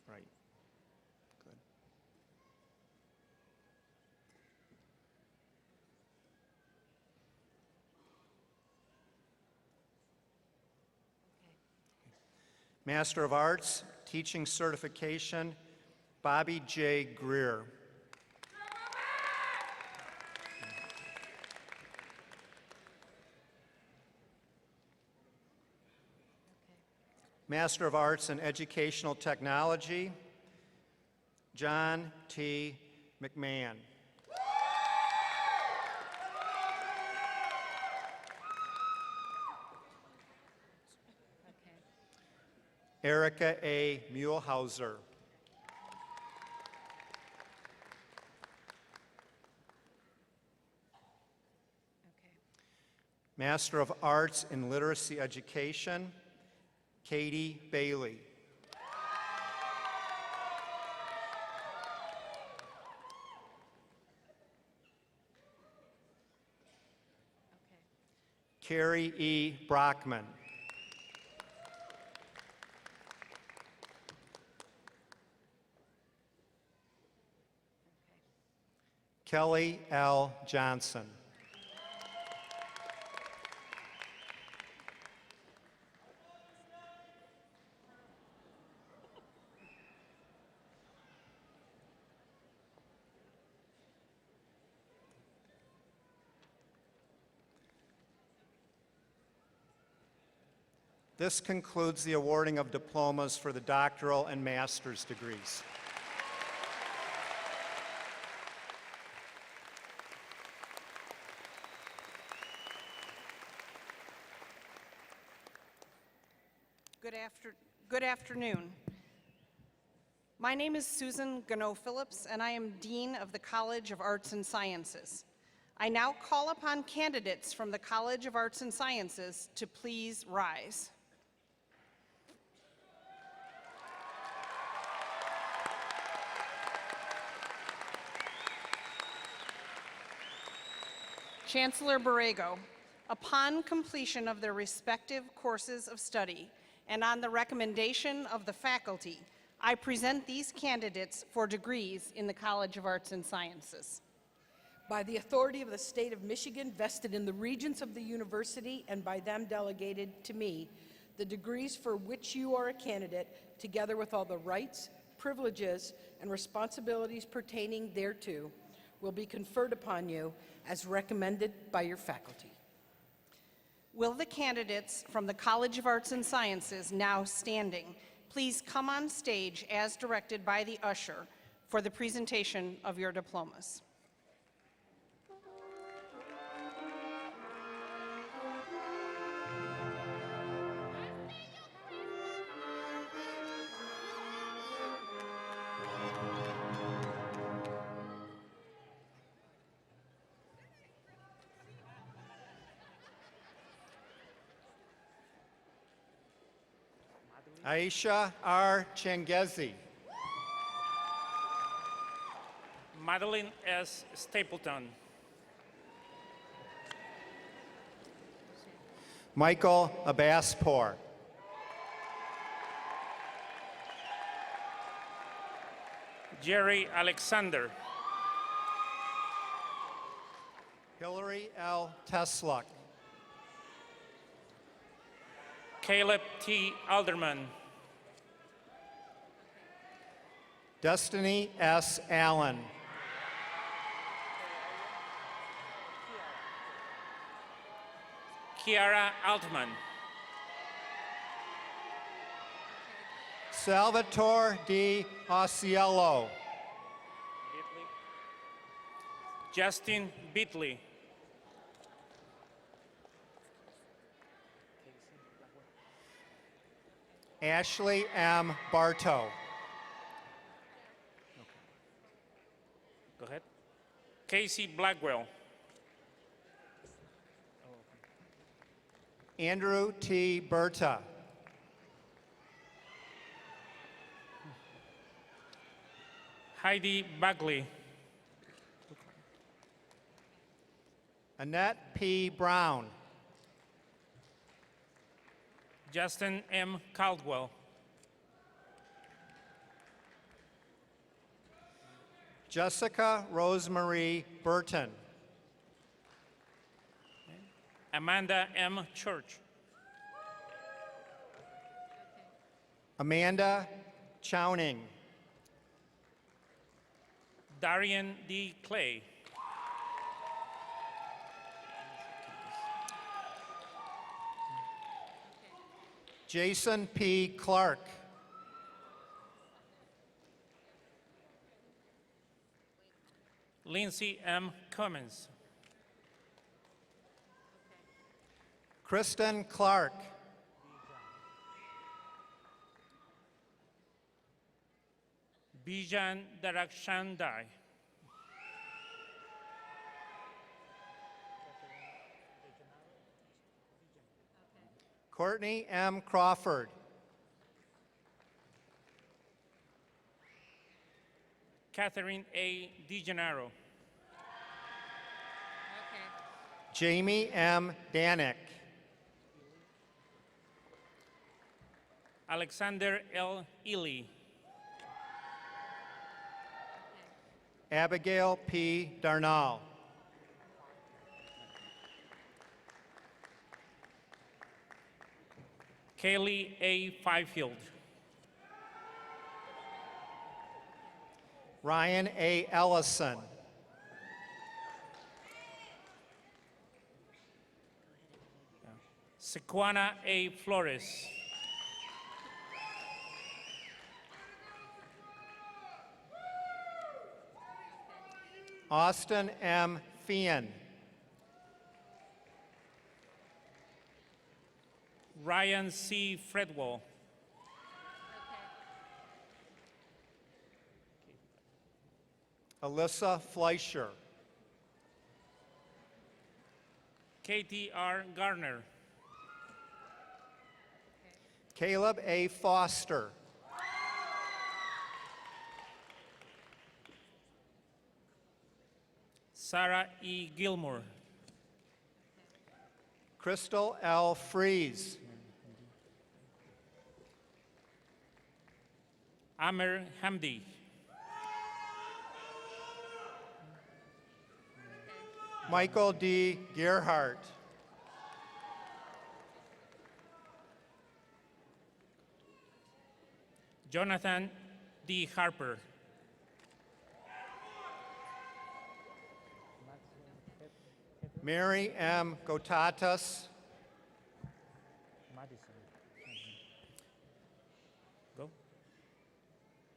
Right. Good. Master of Arts, Teaching Certification, Bobby J. Greer. Master of Arts in Educational Technology, John T. McMahon. Erica A. Muehlhauser. Master of Arts in Literacy Education, Katie Bailey. Carrie E. Brockman. Kelly L. Johnson. This concludes the awarding of diplomas for the doctoral and master's degrees. Good afternoon. My name is Susan Gano-Phillips, and I am Dean of the College of Arts and Sciences. I now call upon candidates from the College of Arts and Sciences to please rise. Chancellor Borrego, upon completion of their respective courses of study and on the recommendation of the faculty, I present these candidates for degrees in the College of Arts and Sciences. By the authority of the state of Michigan vested in the regents of the university and by them delegated to me, the degrees for which you are a candidate, together with all the rights, privileges, and responsibilities pertaining thereto, will be conferred upon you as recommended by your faculty. Will the candidates from the College of Arts and Sciences now standing please come on stage as directed by the usher for the presentation of your diplomas? Aisha R. Chengezi. Madeline S. Stapleton. Michael Abbaspor. Jerry Alexander. Hillary L. Tesluck. Caleb T. Alderman. Destiny S. Allen. Kiara Altman. Salvatore D. Osiello. Justin Beatley. Ashley M. Bartow. Go ahead. Casey Blackwell. Andrew T. Berta. Heidi Buckley. Annette P. Brown. Justin M. Caldwell. Jessica Rosemarie Burton. Amanda M. Church. Amanda Chowning. Darian D. Clay. Jason P. Clark. Lindsay M. Cummins. Kristen Clark. Bijan Darakshandai. Courtney M. Crawford. Catherine A. DiGennaro. Jamie M. Danick. Alexander L. Ely. Abigail P. Darnall. Kaylee A. Fifield. Ryan A. Ellison. Sequana A. Flores. Austin M. Fian. Ryan C. Fredwell. Alyssa Fleischer. Katie R. Garner. Caleb A. Foster. Sarah E. Gilmore. Crystal L. Fries. Amer Hamdi. Michael D. Gerhardt. Jonathan D. Harper. Mary M. Gotatas. Go.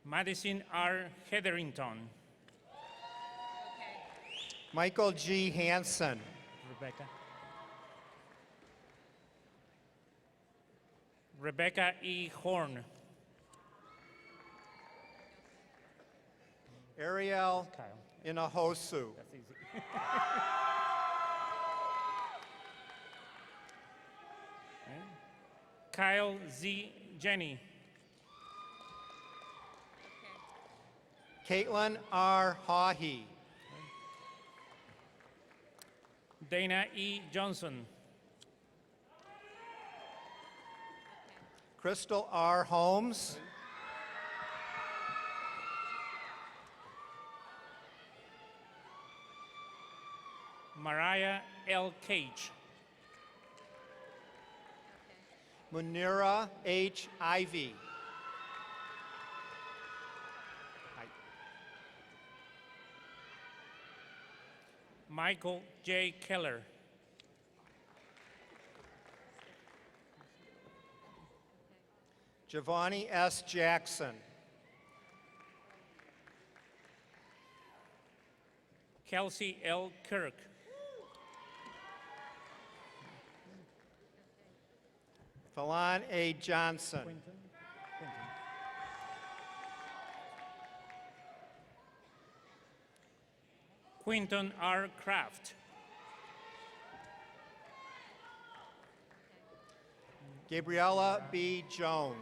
Madison R. Hetherington. Michael G. Hansen. Rebecca E. Horn. Ariel Inahosu. Kyle Z. Jenny. Caitlin R. Hawhey. Dana E. Johnson. Crystal R. Holmes. Mariah L. Cage. Munira H. Ivy. Michael J. Keller. Giovanni S. Jackson. Kelsey L. Kirk. Falon A. Johnson. Quinton R. Kraft. Gabriella B. Jones.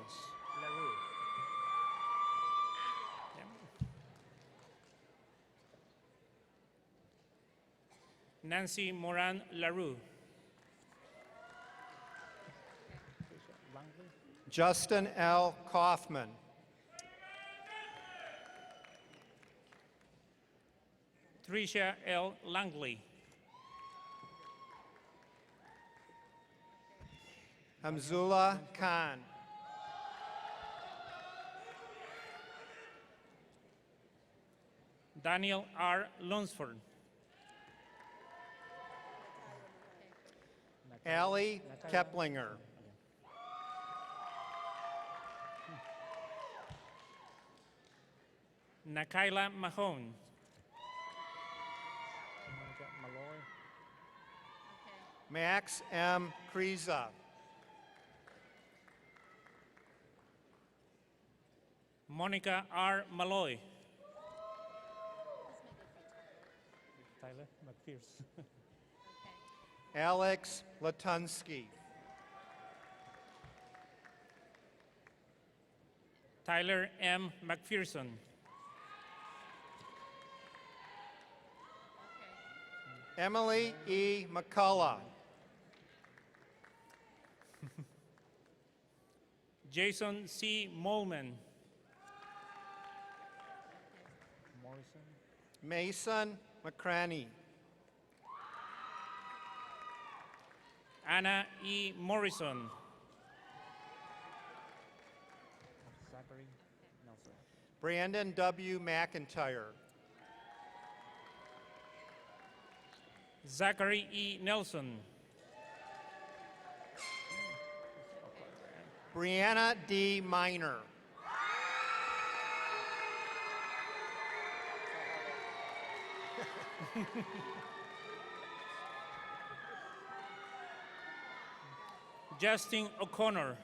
Nancy Moran LaRue. Justin L. Kaufman. Tricia L. Langley. Hamzullah Khan. Daniel R. Lunsford. Allie Keplinger. Nakaila Mahone. Max M. Kriza. Monica R. Malloy. Tyler McPherson. Alex Latunsky. Tyler M. McPherson. Emily E. McCullough. Jason C. Molman. Mason McCraney. Anna E. Morrison. Brandon W. McIntyre. Zachary E. Nelson. Brianna D. Miner. Justin O'Connor.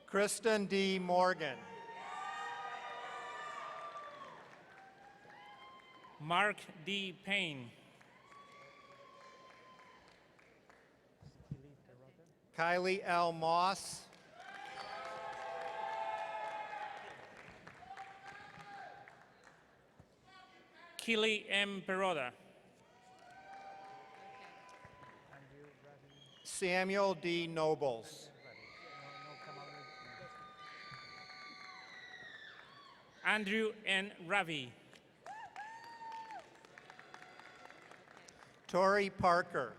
Kristen D. Morgan. Mark D. Payne. Kylie L. Moss. Keely M. Peroda. Samuel D. Nobles. Andrew N. Ravi. Tori Parker.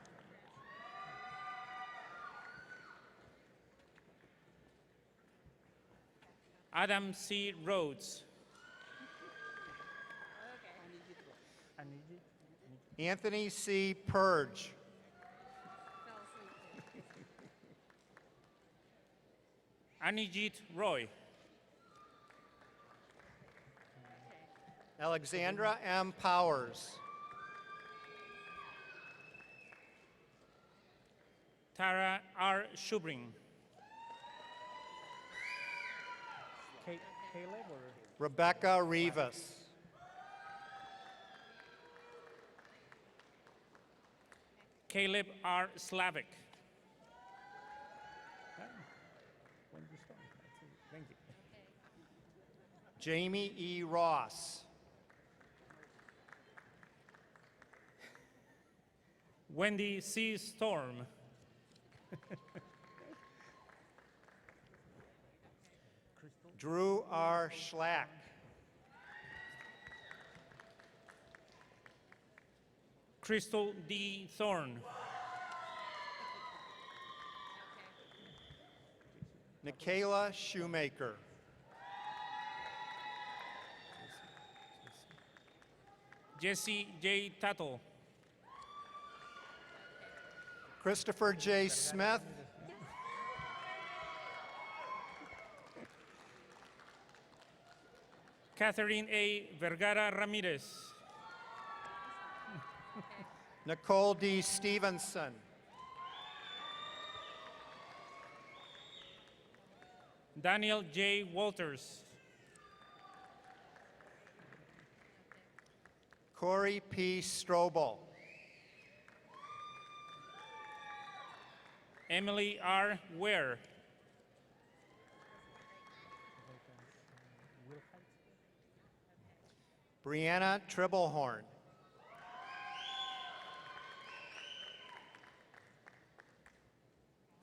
Adam C. Rhodes. Anthony C. Purge. Anijit Roy. Alexandra M. Powers. Tara R. Schubring. Rebecca Rivas. Caleb R. Slavic. Jamie E. Ross. Wendy C. Storm. Drew R. Schlack. Crystal D. Thorne. Nikayla Shoemaker. Jesse J. Tuttle. Christopher J. Smith. Catherine A. Vergara Ramirez. Nicole D. Stevenson. Daniel J. Walters. Corey P. Strobel. Emily R. Ware. Brianna Tribblehorn.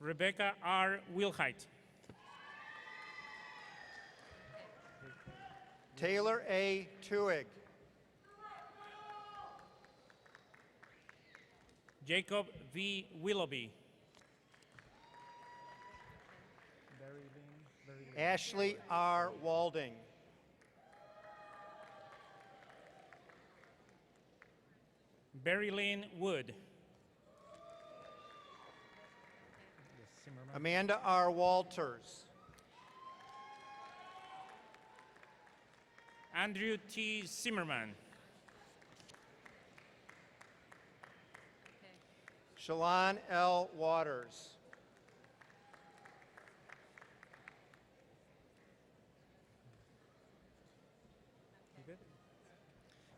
Rebecca R. Wilhite. Taylor A. Tuig. Jacob V. Willoughby. Ashley R. Walding. Barry Lynn Wood. Amanda R. Walters. Andrew T. Zimmerman. Shalon L. Waters.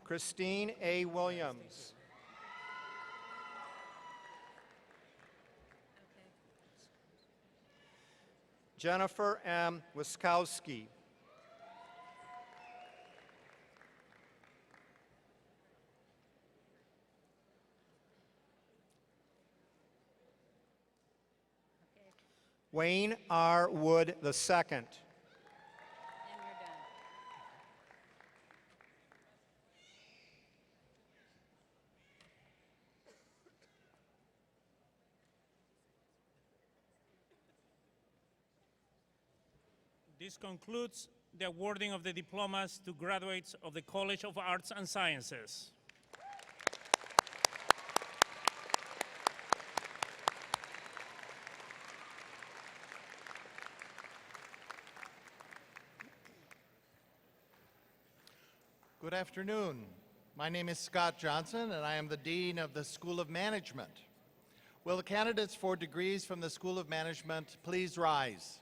Christine A. Williams. Jennifer M. Wiskowski. Wayne R. Wood II. This concludes the awarding of the diplomas to graduates of the College of Arts and Sciences. Good afternoon. My name is Scott Johnson, and I am the Dean of the School of Management. Will the candidates for degrees from the School of Management please rise?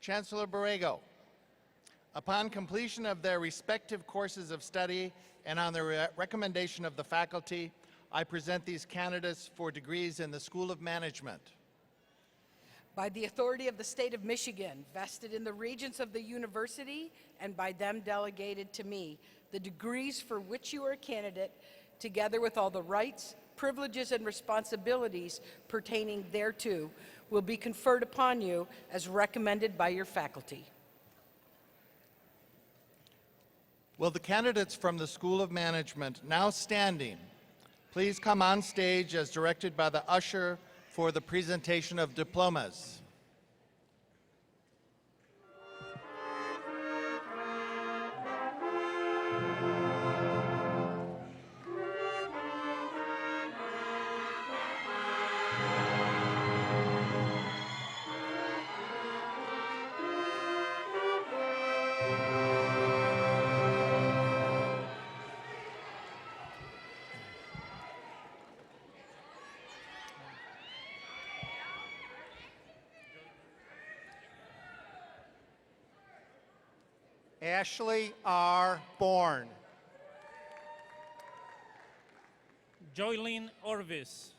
Chancellor Borrego, upon completion of their respective courses of study and on the recommendation of the faculty, I present these candidates for degrees in the School of Management. By the authority of the state of Michigan, vested in the regents of the university and by them delegated to me, the degrees for which you are a candidate, together with all the rights, privileges, and responsibilities pertaining thereto, will be conferred upon you as recommended by your faculty. Will the candidates from the School of Management, now standing, please come on stage as directed by the usher for the presentation of diplomas. Ashley R. Bourne. Joylene Orvis.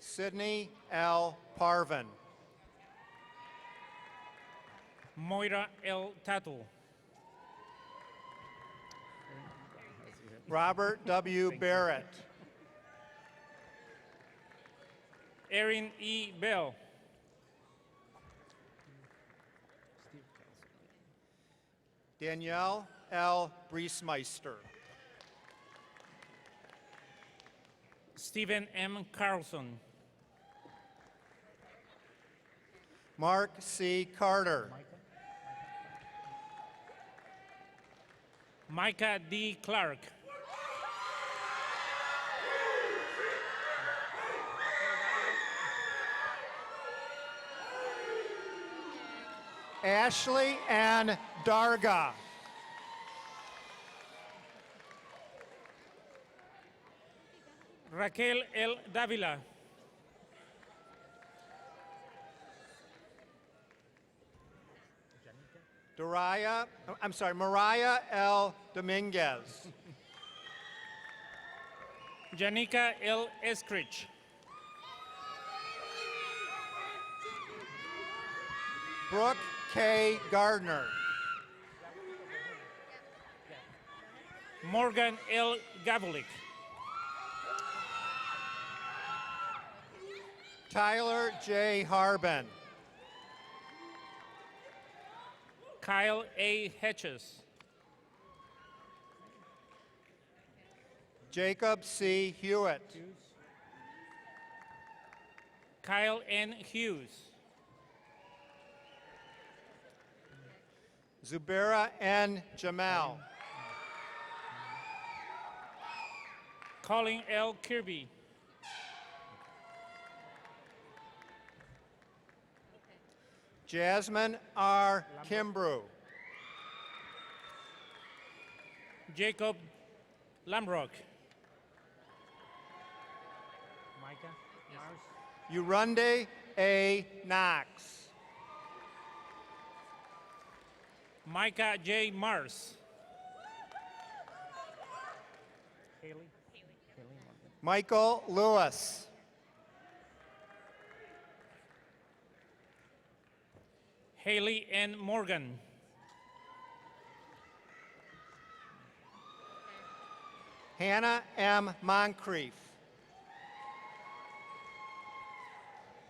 Sydney L. Parvin. Moira L. Tattle. Robert W. Barrett. Erin E. Bell. Danielle L. Briesmeister. Stephen M. Carlson. Mark C. Carter. Micah D. Clark. Ashley N. Darga. Raquel L. Davila. Mariah L. Dominguez. Janica L. Eskrich. Brooke K. Gardner. Morgan L. Gavlik. Tyler J. Harbin. Kyle A. Hedges. Jacob C. Hewitt. Kyle N. Hughes. Zubaira N. Jamal. Colin L. Kirby. Jasmine R. Kimbrew. Jacob Lambrock. Urunde A. Knox. Micah J. Mars. Michael Lewis. Haley N. Morgan. Hannah M. Moncrief.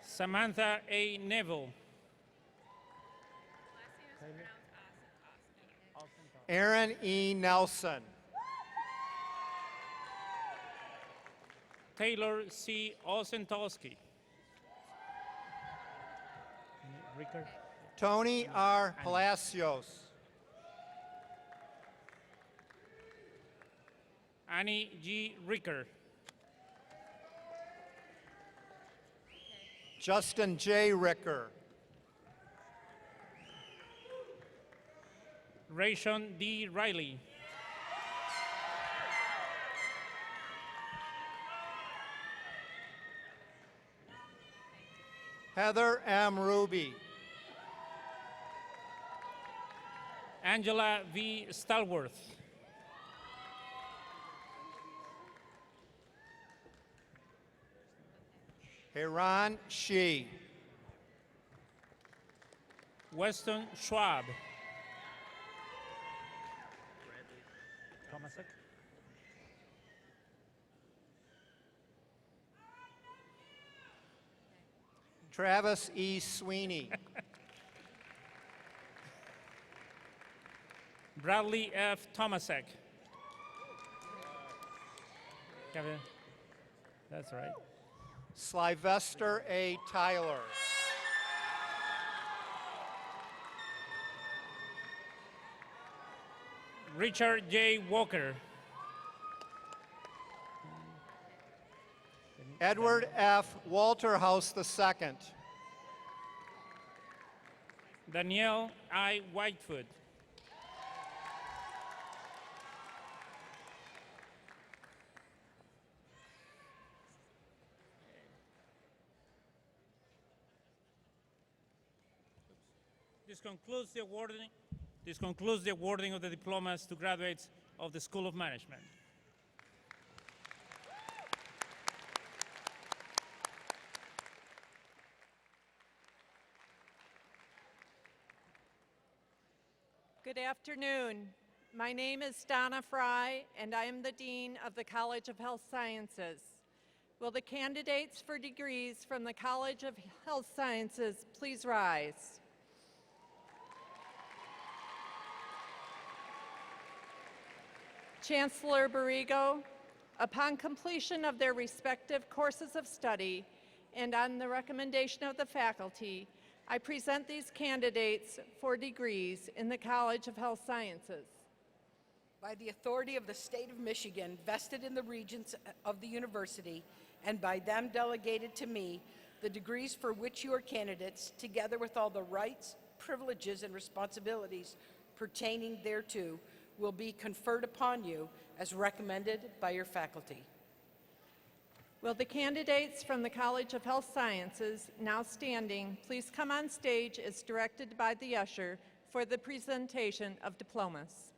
Samantha A. Neville. Aaron E. Nelson. Taylor C. Osentowski. Tony R. Palacios. Annie G. Ricker. Justin J. Ricker. Rayshon D. Riley. Heather M. Ruby. Angela V. Stalworth. Hiran Shi. Weston Schwab. Travis E. Sweeney. Bradley F. Tomasek. Kevin, that's right. Sylvester A. Tyler. Richard J. Walker. Edward F. Walterhouse II. Danielle I. Whitefoot. This concludes the awarding This concludes the awarding of the diplomas to graduates of the School of Management. Good afternoon. My name is Donna Fry, and I am the Dean of the College of Health Sciences. Will the candidates for degrees from the College of Health Sciences please rise? Chancellor Borrego, upon completion of their respective courses of study and on the recommendation of the faculty, I present these candidates for degrees in the College of Health Sciences. By the authority of the state of Michigan, vested in the regents of the university, and by them delegated to me, the degrees for which you are candidates, together with all the rights, privileges, and responsibilities pertaining thereto, will be conferred upon you as recommended by your faculty. Will the candidates from the College of Health Sciences, now standing, please come on stage as directed by the usher for the presentation of diplomas.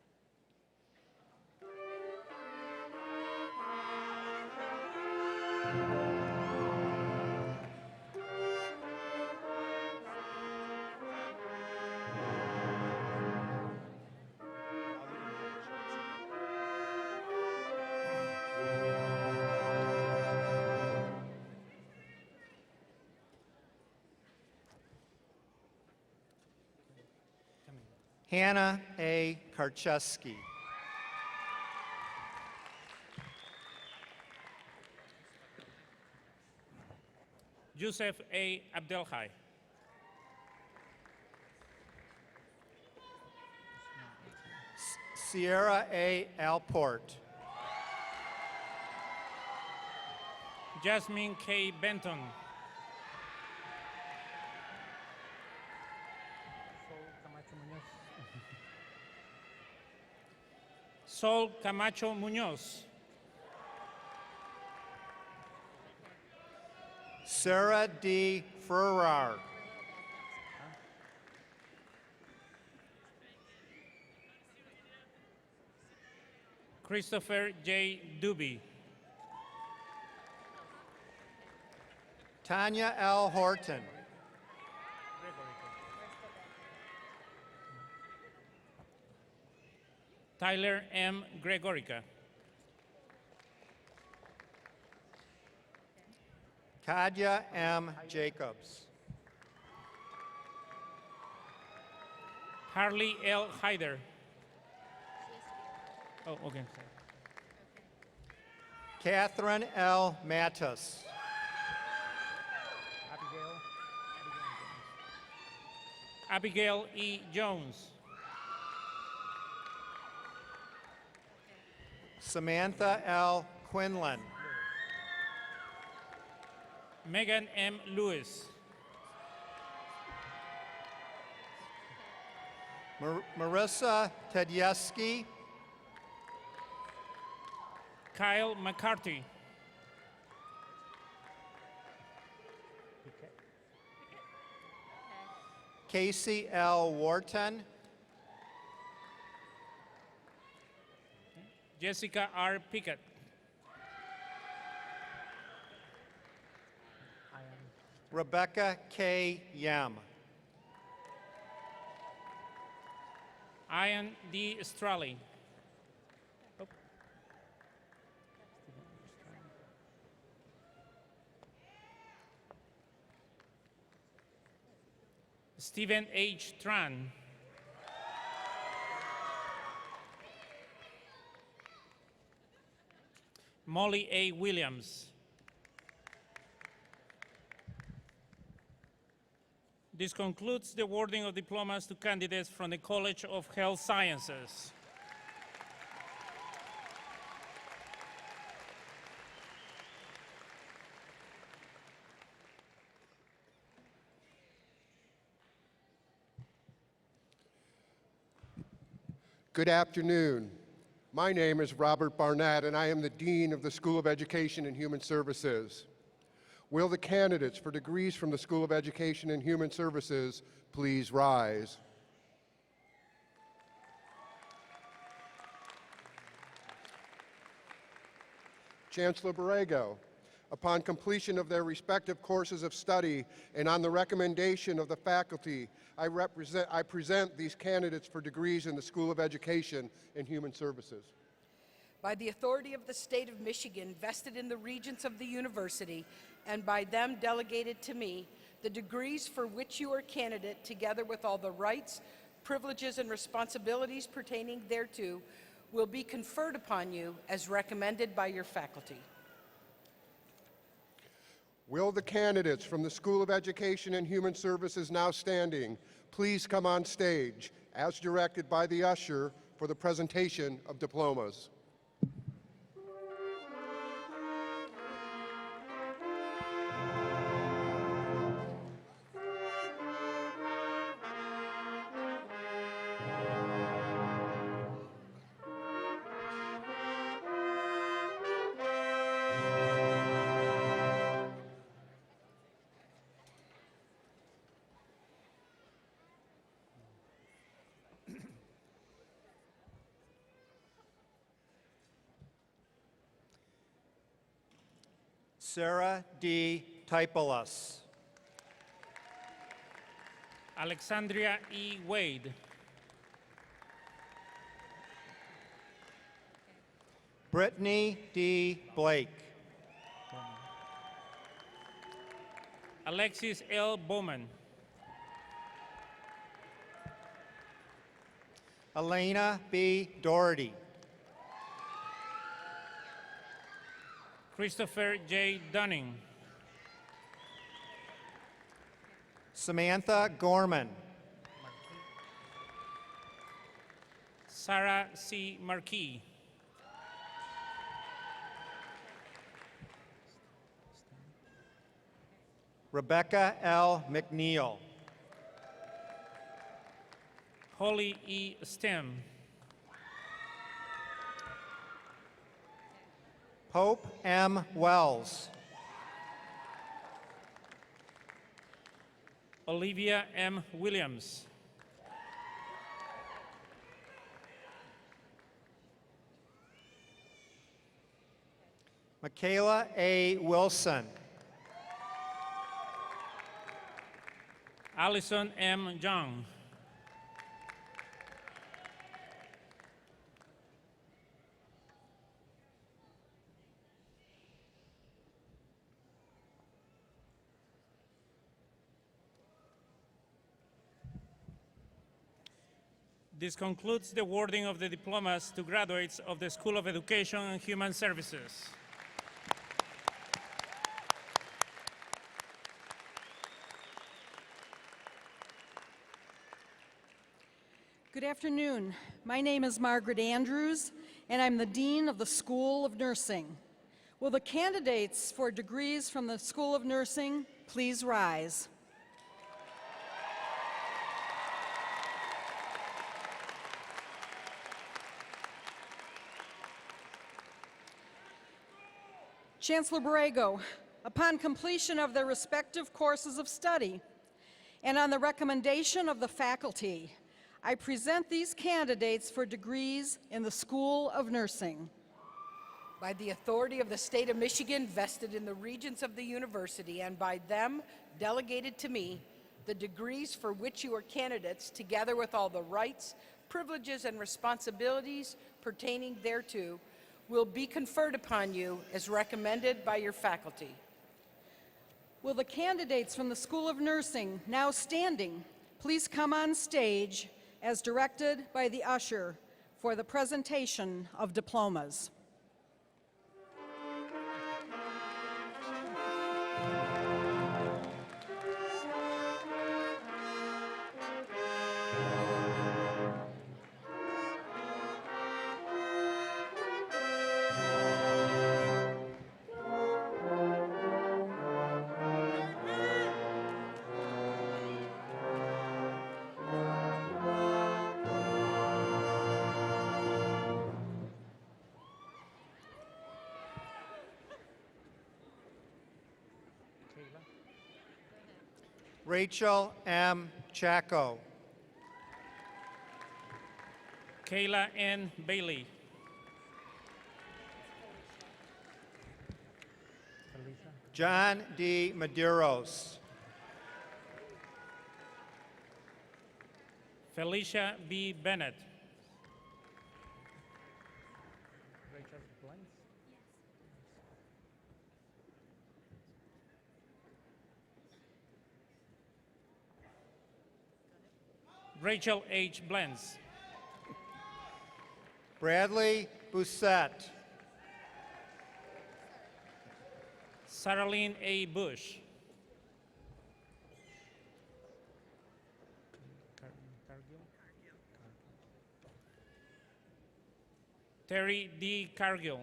Hannah A. Karcheski. Joseph A. Abdelhai. Sierra A. Alport. Jasmine K. Benton. Sol Camacho Munoz. Sarah D. Ferrar. Christopher J. Doobie. Tanya L. Horton. Tyler M. Gregorica. Kadya M. Jacobs. Harley L. Hyder. Oh, okay. Catherine L. Mattis. Abigail E. Jones. Samantha L. Quinlan. Megan M. Lewis. Marissa Tedeschi. Kyle McCarthy. Casey L. Wharton. Jessica R. Pickett. Rebecca K. Yam. Ian D. Strally. Stephen H. Tran. Molly A. Williams. This concludes the awarding of diplomas to candidates from the College of Health Sciences. Good afternoon. My name is Robert Barnett, and I am the Dean of the School of Education and Human Services. Will the candidates for degrees from the School of Education and Human Services please rise? Chancellor Borrego, upon completion of their respective courses of study and on the recommendation of the faculty, I present these candidates for degrees in the School of Education and Human Services. By the authority of the state of Michigan vested in the regents of the university and by them delegated to me, the degrees for which you are candidate, together with all the rights, privileges, and responsibilities pertaining thereto, will be conferred upon you as recommended by your faculty. Will the candidates from the School of Education and Human Services now standing please come on stage as directed by the usher for the presentation of diplomas? Sarah D. Typelas. Alexandria E. Wade. Brittany D. Blake. Alexis L. Bowman. Elena B. Doherty. Christopher J. Dunning. Samantha Gorman. Sarah C. Marquis. Rebecca L. McNeil. Holly E. Stem. Hope M. Wells. Olivia M. Williams. Michaela A. Wilson. Allison M. Young. This concludes the awarding of the diplomas to graduates of the School of Education and Human Services. Good afternoon. My name is Margaret Andrews, and I'm the Dean of the School of Nursing. Will the candidates for degrees from the School of Nursing please rise? Chancellor Borrego, upon completion of their respective courses of study and on the recommendation of the faculty, I present these candidates for degrees in the School of Nursing. By the authority of the state of Michigan vested in the regents of the university and by them delegated to me, the degrees for which you are candidates, together with all the rights, privileges, and responsibilities pertaining thereto, will be conferred upon you as recommended by your faculty. Will the candidates from the School of Nursing, now standing, please come on stage as directed by the usher for the presentation of diplomas? Rachel M. Chaco. Kayla N. Bailey. John D. Medeiros. Felicia B. Bennett. Rachel H. Blends. Bradley Doucette. Saralyn A. Bush. Terry D. Cargill.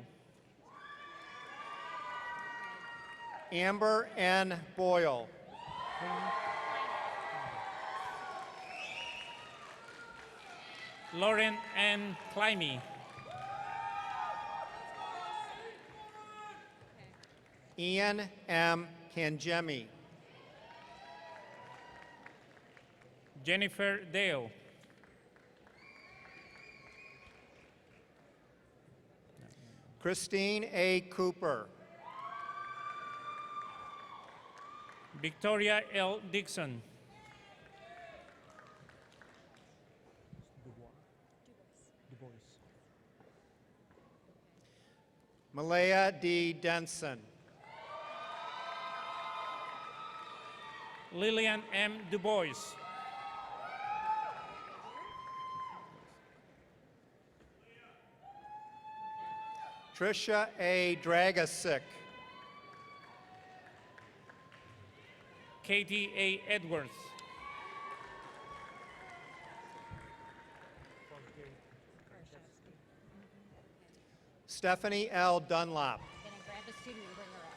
Amber N. Boyle. Lauren N. Climby. Ian M. Kangemi. Jennifer Dale. Christine A. Cooper. Victoria L. Dixon. Malaya D. Denson. Lillian M. Du Bois. Tricia A. Dragasic. Katie A. Edwards. Stephanie L. Dunlop.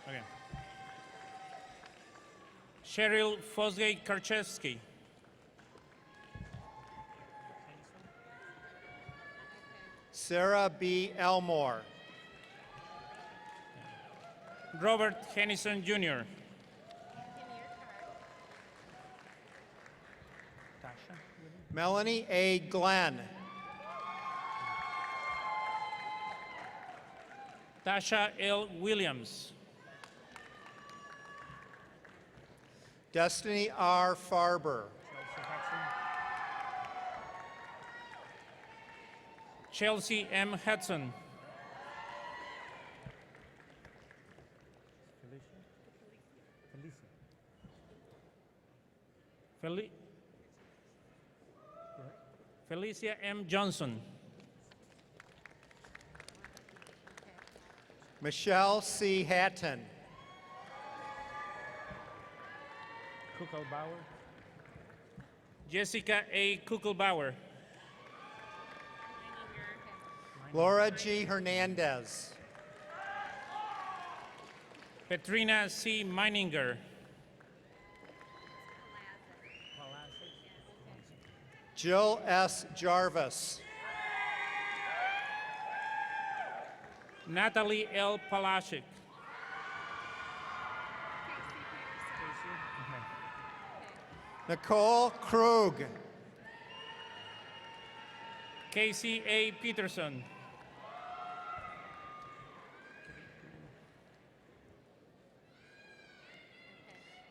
Okay. Cheryl Fosgate Karchevsky. Sarah B. Elmore. Robert Hennison Jr. Melanie A. Glenn. Tasha L. Williams. Destiny R. Farber. Chelsea M. Hudson. Felicia M. Johnson. Michelle C. Hatton. Kuckelbauer. Jessica A. Kuckelbauer. Laura G. Hernandez. Petrina C. Meininger. Jill S. Jarvis. Natalie L. Palashik. Nicole Krug. Casey A. Peterson.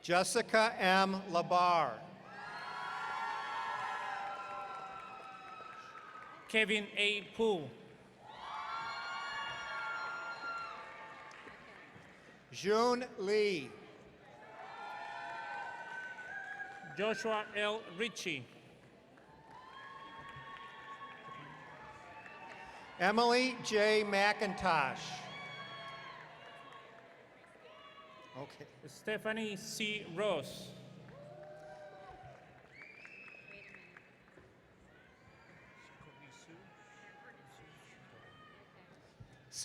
Jessica M. Labar. Kevin A. Poole. June Lee. Joshua L. Ritchie. Emily J. McIntosh. Okay. Stephanie C. Rose.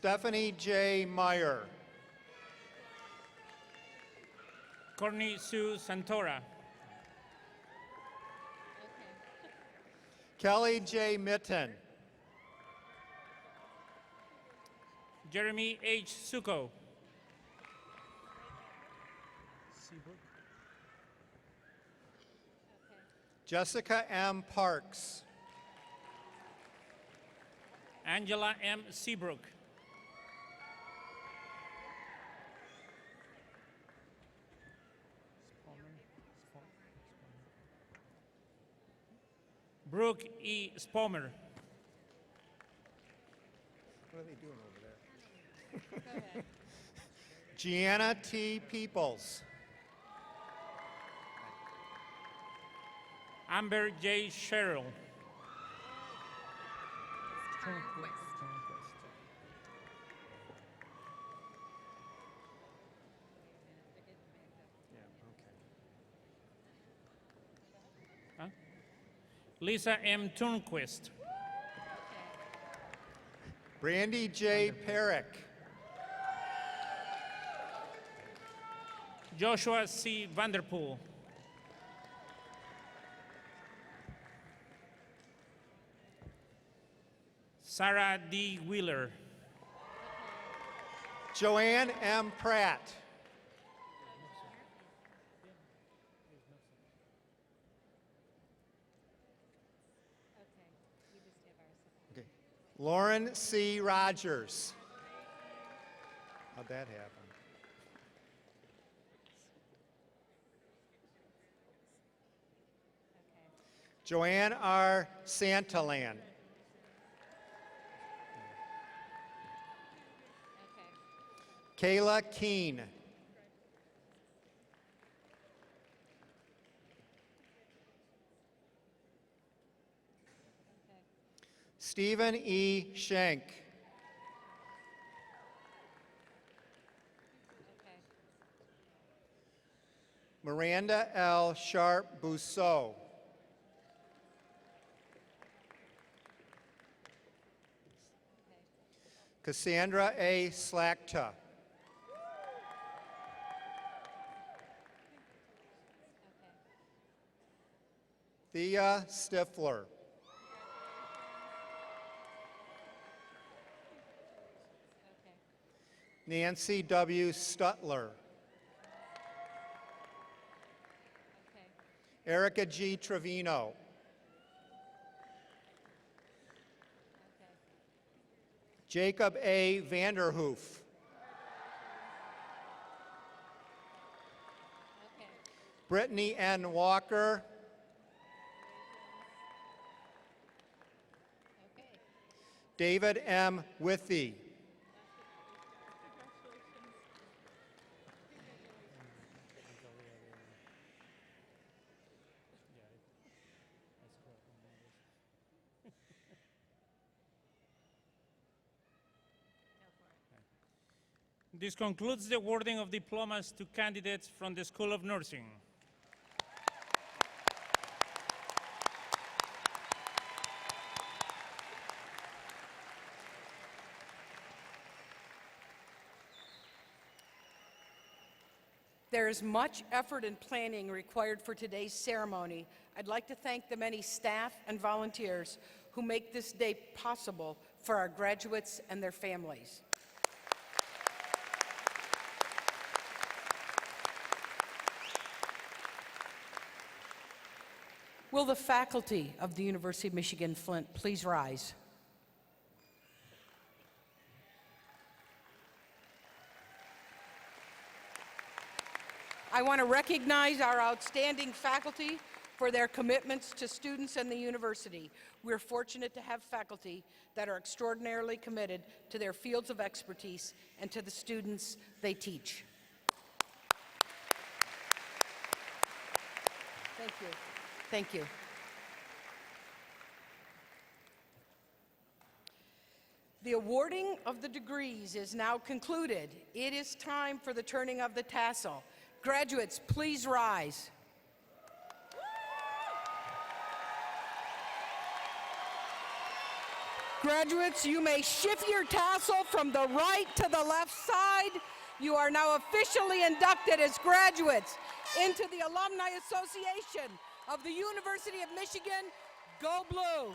Stephanie J. Meyer. Courtney Sue Santora. Kelly J. Mitten. Jeremy H. Suko. Jessica M. Parks. Angela M. Seabrook. Brooke E. Spomer. What are they doing over there? Gianna T. Peoples. Amber J. Sherrill. Huh? Lisa M. Turnquist. Brandy J. Perrick. Joshua C. Vanderpool. Sarah D. Wheeler. Joanne M. Pratt. Okay. Lauren C. Rogers. How'd that happen? Joanne R. Santalan. Kayla Keene. Stephen E. Schenk. Miranda L. Sharp Bousseau. Cassandra A. Slackta. Thea Stifler. Nancy W. Stutler. Erica G. Trevino. Jacob A. Vanderhoof. Brittany N. Walker. David M. Withy. This concludes the awarding of diplomas to candidates from the School of Nursing. There is much effort and planning required for today's ceremony. I'd like to thank the many staff and volunteers who make this day possible for our graduates and their families. Will the faculty of the University of Michigan-Flint please rise? I want to recognize our outstanding faculty for their commitments to students and the university. We're fortunate to have faculty that are extraordinarily committed to their fields of expertise and to the students they teach. Thank you. Thank you. The awarding of the degrees is now concluded. It is time for the turning of the tassel. Graduates, please rise. Graduates, you may shift your tassel from the right to the left side. You are now officially inducted as graduates into the Alumni Association of the University of Michigan. Go Blue!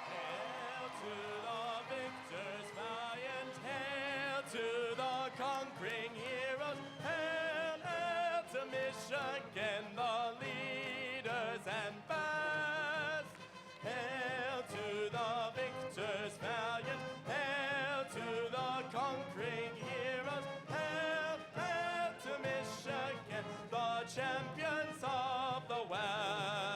Hail to the victors valiant, hail to the conquering heroes, hail, hail to Michigan, the leaders and best. Hail to the victors valiant, hail to the conquering heroes, hail, hail to Michigan, the champions of the West.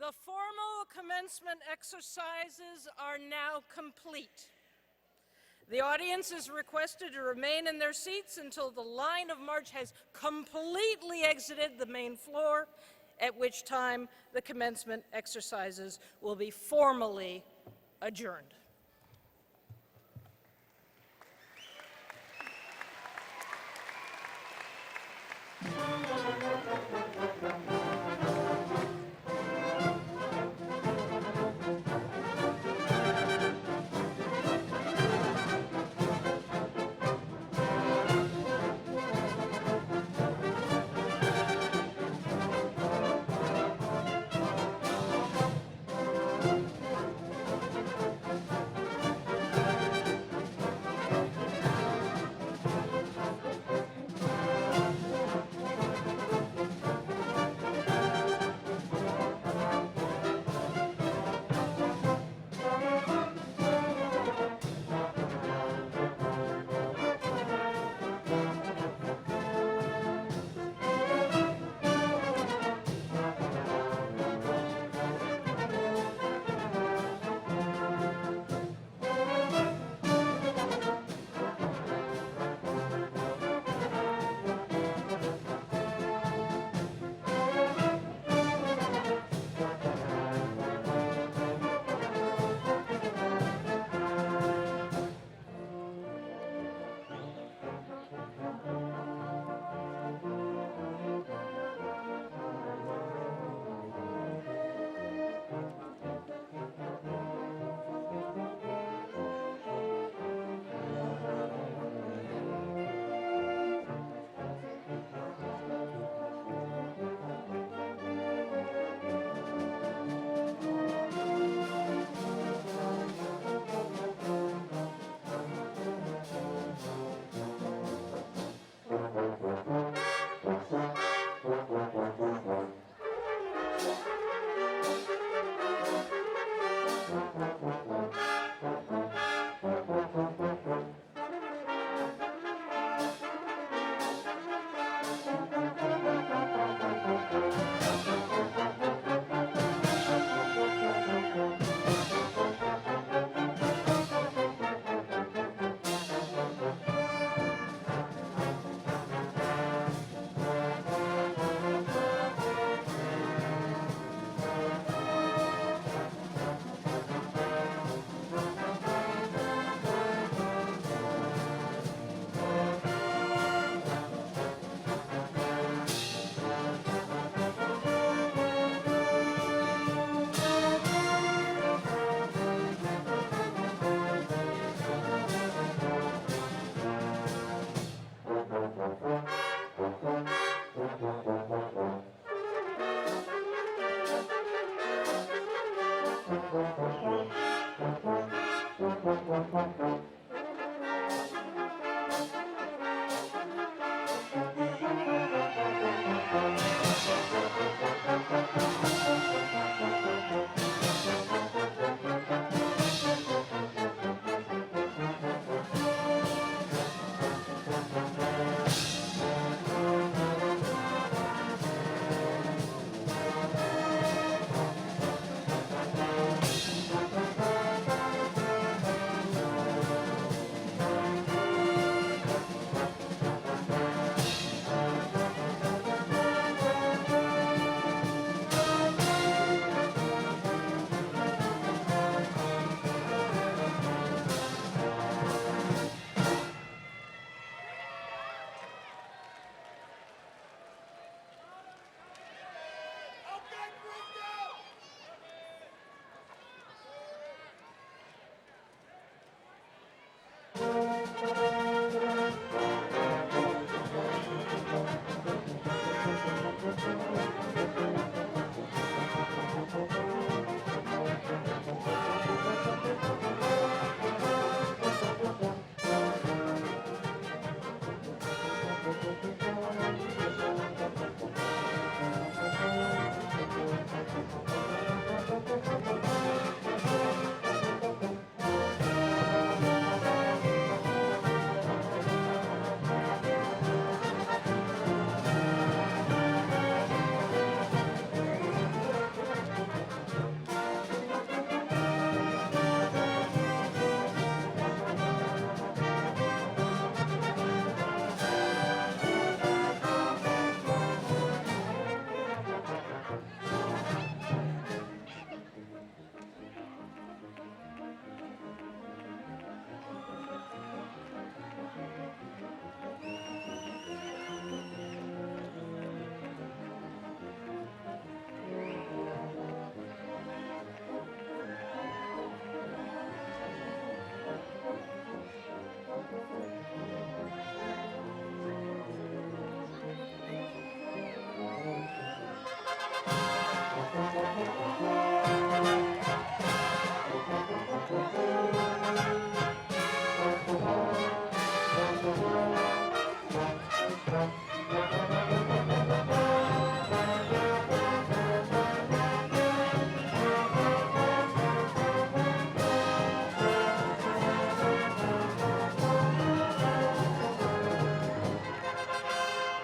The formal commencement exercises are now complete. The audience is requested to remain in their seats until the line of march has completely exited the main floor, at which time the commencement exercises will be formally adjourned.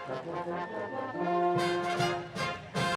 Thank you.